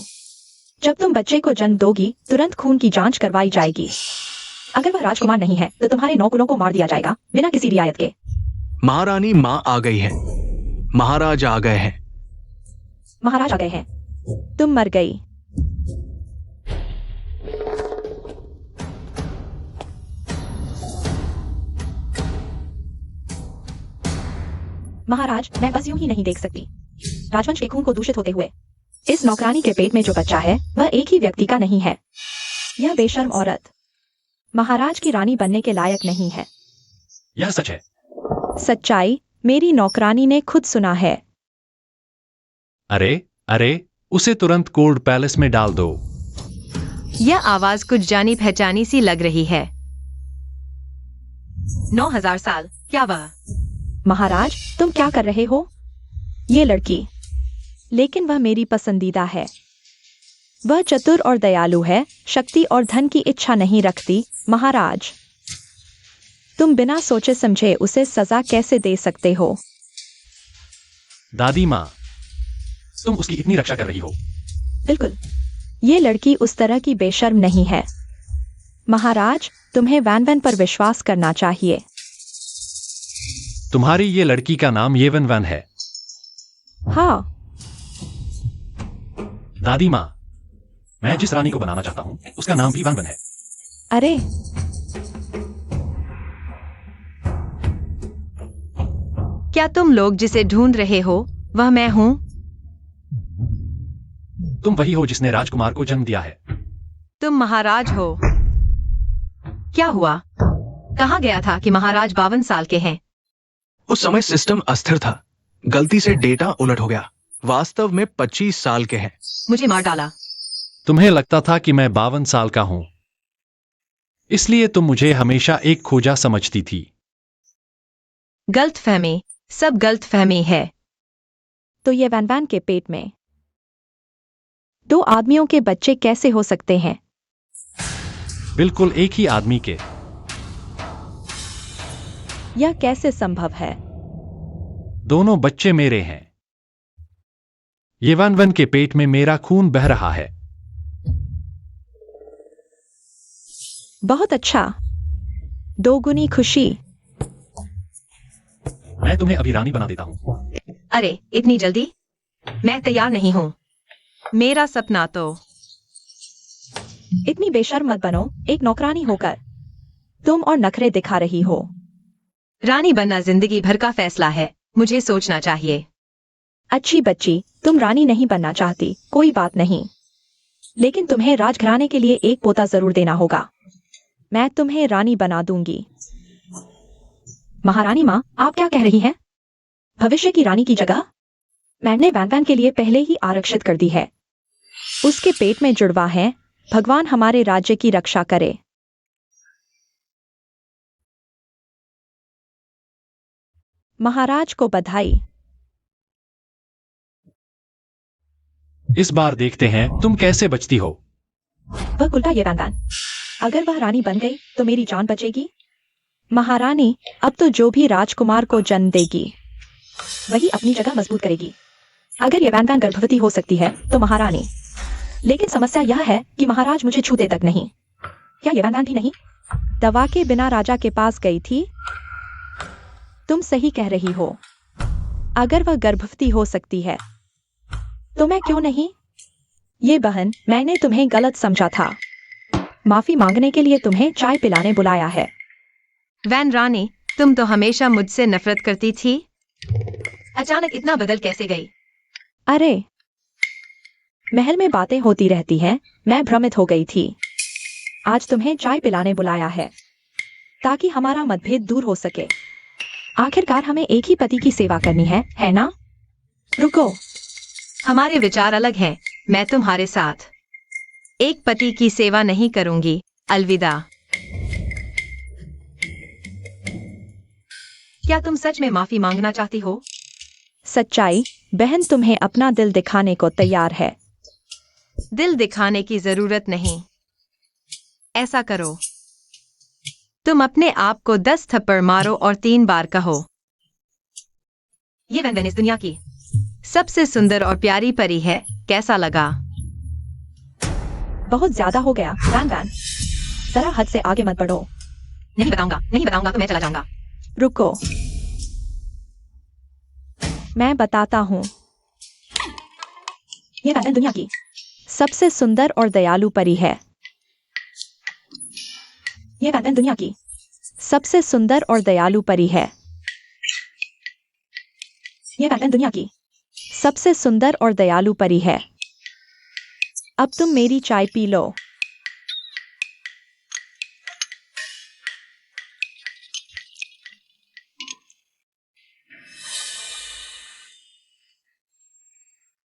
जब तुम बच्चे को जन्म दोगी, तुरंत खून की जांच करवाई जाएगी। अगर वह राजकुमार नहीं है, तो तुम्हारे 9 कुलों को मार दिया जाएगा, बिना किसी रियायत के। महारानी मां आ गई है, महाराज आ गए हैं। महाराज आ गए हैं, तुम मर गई। महाराज, मैं बस यूं ही नहीं देख सकती राजवंश के खून को दूषित होते हुए। इस नौकरानी के पेट में जो बच्चा है, वह एक ही व्यक्ति का नहीं है। यह बेशर्म औरत महाराज की रानी बनने के लायक नहीं है। यह सच है। सच्चाई मेरी नौकरानी ने खुद सुना है। अरे अरे, उसे तुरंत कोर्ट पैलेस में डाल दो। यह आवाज कुछ जानी पहचानी सी लग रही है। 9000 साल, क्या वह? महाराज, तुम क्या कर रहे हो? ये लड़की, लेकिन वह मेरी पसंदीदा है। वह चतुर और दयालु है, शक्ति और धन की इच्छा नहीं रखती। महाराज, तुम बिना सोचे समझे उसे सजा कैसे दे सकते हो? दादी माँ, तुम उसकी इतनी रक्षा कर रही हो। बिल्कुल, ये लड़की उस तरह की बेशर्म नहीं है। महाराज, तुम्हें वैन वैन पर विश्वास करना चाहिए। तुम्हारी ये लड़की का नाम येवन वैन है? हाँ। दादी माँ, मैं जिस रानी को बनाना चाहता हूँ, उसका नाम भी वैन वैन है। अरे, क्या तुम लोग जिसे ढूंढ रहे हो, वह मैं हूँ? तुम वही हो जिसने राजकुमार को जन्म दिया है। तुम महाराज हो। क्या हुआ? कहा गया था कि महाराज 52 साल के हैं। उस समय सिस्टम अस्थिर था, गलती से डेटा उलट हो गया। वास्तव में 25 साल के हैं। मुझे मार डाला। तुम्हें लगता था कि मैं 52 साल का हूं, इसलिए तुम मुझे हमेशा एक खोजा समझती थी। गलतफहमी, सब गलतफहमी है। तो ये वैन वैन के पेट में 2 आदमियों के बच्चे कैसे हो सकते हैं? बिल्कुल एक ही आदमी के। यह कैसे संभव है? दोनों बच्चे मेरे हैं। ये वन वन के पेट में मेरा खून बह रहा है। बहुत अच्छा, 2 गुनी खुशी। मैं तुम्हें अभी रानी बना देता हूं। अरे इतनी जल्दी? मैं तैयार नहीं हूं। मेरा सपना तो। इतनी बेशर्म मत बनो, एक नौकरानी होकर तुम और नखरे दिखा रही हो। रानी बनना जिंदगी भर का फैसला है, मुझे सोचना चाहिए। अच्छी बच्ची, तुम रानी नहीं बनना चाहती, कोई बात नहीं, लेकिन तुम्हें राजघराने के लिए एक पोता जरूर देना होगा। मैं तुम्हें रानी बना दूंगी। महारानी माँ, आप क्या कह रही हैं? भविष्य की रानी की जगह मैंने वैन वैन के लिए पहले ही आरक्षित कर दी है। उसके पेट में जुड़वा है। भगवान हमारे राज्य की रक्षा करे। महाराज को बधाई। इस बार देखते हैं तुम कैसे बचती हो। वह उल्टा ये वैन वैन, अगर वह रानी बन गई तो मेरी जान बचेगी। महारानी अब तो जो भी राजकुमार को जन्म देगी वही अपनी जगह मजबूत करेगी। अगर ये वैन वैन गर्भवती हो सकती है तो महारानी, लेकिन समस्या यह है कि महाराज मुझे छूते तक नहीं। क्या ये वैन वैन भी नहीं? दवा के बिना राजा के पास गई थी। तुम सही कह रही हो, अगर वह गर्भवती हो सकती है तो मैं क्यों नहीं? ये बहन, मैंने तुम्हें गलत समझा था। माफी मांगने के लिए तुम्हें चाय पिलाने बुलाया है। वैन रानी, तुम तो हमेशा मुझसे नफरत करती थी, अचानक इतना बदल कैसे गई? अरे, महल में बातें होती रहती हैं, मैं भ्रमित हो गई थी। आज तुम्हें चाय पिलाने बुलाया है ताकि हमारा मतभेद दूर हो सके। आखिरकार हमें एक ही पति की सेवा करनी है ना? रुको, हमारे विचार अलग हैं। मैं तुम्हारे साथ एक पति की सेवा नहीं करूंगी। अलविदा। क्या तुम सच में माफी मांगना चाहती हो? सच्चाई, बहन तुम्हें अपना दिल दिखाने को तैयार है। दिल दिखाने की जरूरत नहीं। ऐसा करो, तुम अपने आप को 10 थप्पड़ मारो और 3 बार कहो, ये वैन वैन इस दुनिया की सबसे सुंदर और प्यारी परी है। कैसा लगा? बहुत ज्यादा हो गया वैन वैन, जरा हद से आगे मत बढ़ो। नहीं बताऊंगा तो मैं चला जाऊंगा। रुको, मैं बताता हूँ। ये वैन वैन दुनिया की सबसे सुंदर और दयालु परी है। ये वैन वैन दुनिया की सबसे सुंदर और दयालु परी है। ये वैन वैन दुनिया की सबसे सुंदर और दयालु परी है। अब तुम मेरी चाय पी लो।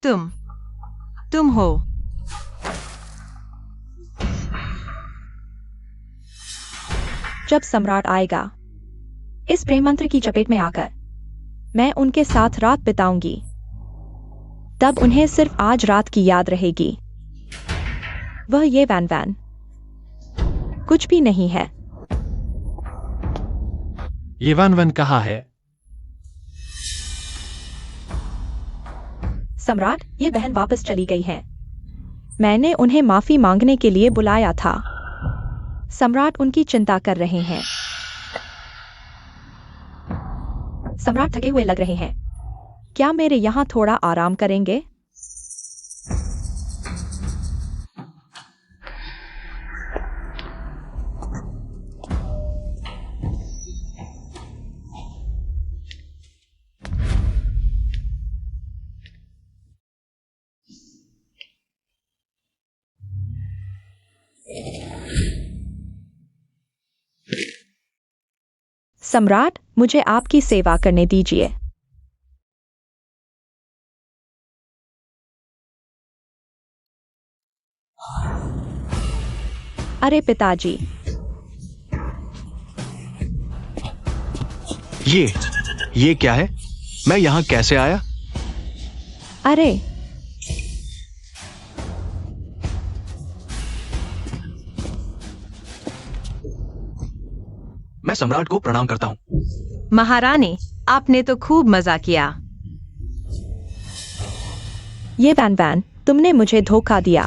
तुम हो। जब सम्राट आएगा इस प्रेम मंत्र की चपेट में आकर, मैं उनके साथ रात बिताऊंगी। तब उन्हें सिर्फ आज रात की याद रहेगी। वह ये वैन वैन कुछ भी नहीं है। ये वन वन कहाँ है? सम्राट, ये बहन वापस चली गई है। मैंने उन्हें माफी मांगने के लिए बुलाया था। सम्राट उनकी चिंता कर रहे हैं। सम्राट थके हुए लग रहे हैं। क्या मेरे यहाँ थोड़ा आराम करेंगे? सम्राट, मुझे आपकी सेवा करने दीजिए। अरे पिताजी, ये क्या है? मैं यहाँ कैसे आया? अरे मैं सम्राट को प्रणाम करता हूँ। महारानी, आपने तो खूब मजा किया। ये वैन वैन, तुमने मुझे धोखा दिया।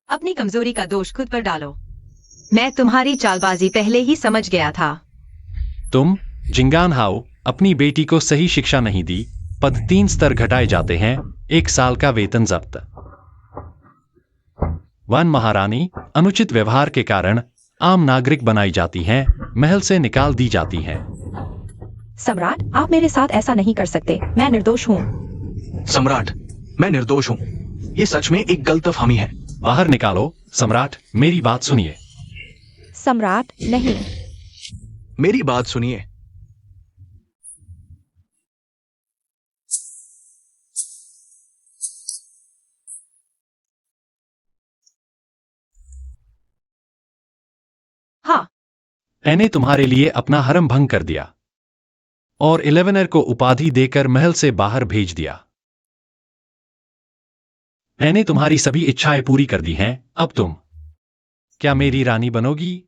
अपनी कमजोरी का दोष खुद पर डालो। मैं तुम्हारी चालबाजी पहले ही समझ गया था। तुम जिंगान हाओ, अपनी बेटी को सही शिक्षा नहीं दी, पद 3 स्तर घटाए जाते हैं, 1 साल का वेतन जब्त। वन महारानी अनुचित व्यवहार के कारण आम नागरिक बनाई जाती हैं, महल से निकाल दी जाती हैं। सम्राट, आप मेरे साथ ऐसा नहीं कर सकते। मैं निर्दोष हूँ। सम्राट, मैं निर्दोष हूँ। ये सच में एक गलतफहमी है। बाहर निकालो। सम्राट, मेरी बात सुनिए। सम्राट, नहीं। मेरी बात सुनिए। हाँ, मैंने तुम्हारे लिए अपना हरम भंग कर दिया और 11 को उपाधि देकर महल से बाहर भेज दिया। मैंने तुम्हारी सभी इच्छाएं पूरी कर दी हैं। अब तुम क्या मेरी रानी बनोगी?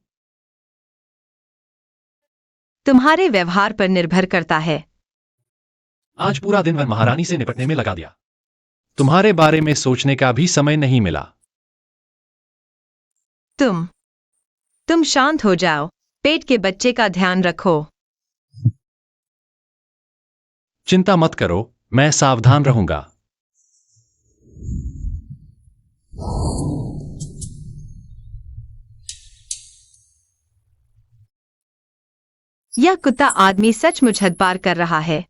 तुम्हारे व्यवहार पर निर्भर करता है। आज पूरा दिन वन महारानी से निपटने में लगा दिया। तुम्हारे बारे में सोचने का भी समय नहीं मिला। तुम शांत हो जाओ। पेट के बच्चे का ध्यान रखो। चिंता मत करो, मैं सावधान रहूंगा। यह कुत्ता आदमी सचमुच हद पार कर रहा है।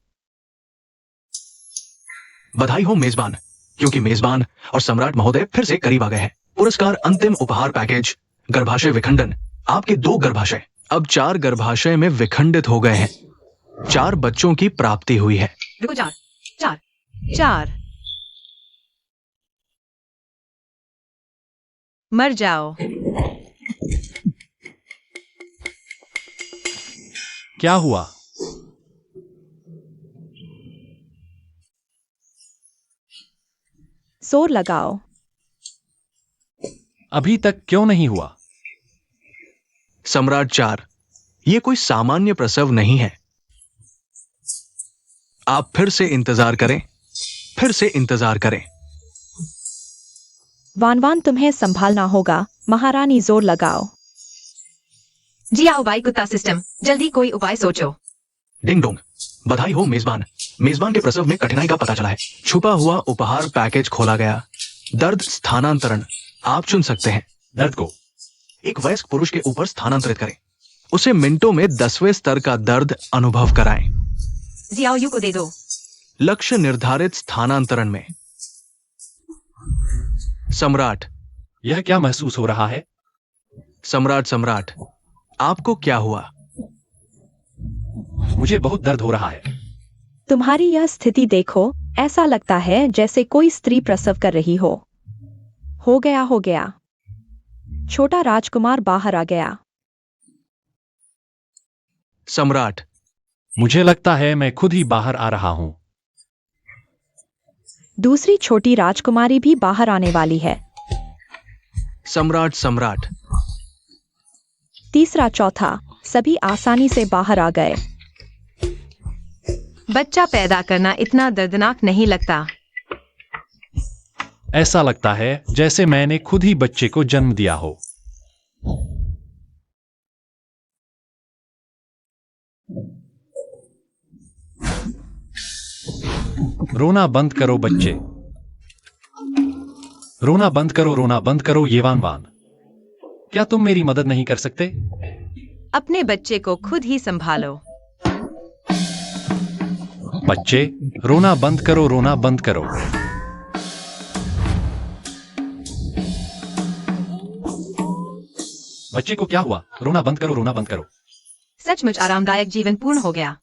बधाई हो मेजबान, क्योंकि मेजबान और सम्राट महोदय फिर से करीब आ गए हैं। पुरस्कार अंतिम उपहार पैकेज गर्भाशय विखंडन। आपके 2 गर्भाशय अब 4 गर्भाशय में विखंडित हो गए हैं। 4 बच्चों की प्राप्ति हुई है। रुको, चार। मर जाओ। क्या हुआ? जोर लगाओ। अभी तक क्यों नहीं हुआ? सम्राट 4, ये कोई सामान्य प्रसव नहीं है। आप फिर से इंतजार करें। वान, तुम्हें संभालना होगा। महारानी, जोर लगाओ। जी आओ भाई कुत्ता सिस्टम, जल्दी कोई उपाय सोचो। डिंग डोंग, बधाई हो मेजबान। मेजबान के प्रसव में कठिनाई का पता चला है। छुपा हुआ उपहार पैकेज खोला गया। दर्द स्थानांतरण आप चुन सकते हैं। दर्द को एक वयस्क पुरुष के ऊपर स्थानांतरित करें। उसे मिनटों में 10वें स्तर का दर्द अनुभव कराएं। जियाओ यू को दे दो। लक्ष्य निर्धारित स्थानांतरण में। सम्राट, यह क्या महसूस हो रहा है? सम्राट, आपको क्या हुआ? मुझे बहुत दर्द हो रहा है। तुम्हारी यह स्थिति देखो, ऐसा लगता है जैसे कोई स्त्री प्रसव कर रही हो। हो गया। छोटा राजकुमार बाहर आ गया। सम्राट, मुझे लगता है मैं खुद ही बाहर आ रहा हूं। दूसरी छोटी राजकुमारी भी बाहर आने वाली है। सम्राट, तीसरा, चौथा, सभी आसानी से बाहर आ गए। बच्चा पैदा करना इतना दर्दनाक नहीं लगता। ऐसा लगता है जैसे मैंने खुद ही बच्चे को जन्म दिया हो। रोना बंद करो बच्चे। रोना बंद करो ये वान। क्या तुम मेरी मदद नहीं कर सकते? अपने बच्चे को खुद ही संभालो। बच्चे, रोना बंद करो। बच्चे को क्या हुआ? रोना बंद करो। सचमुच आरामदायक जीवन पूर्ण हो गया।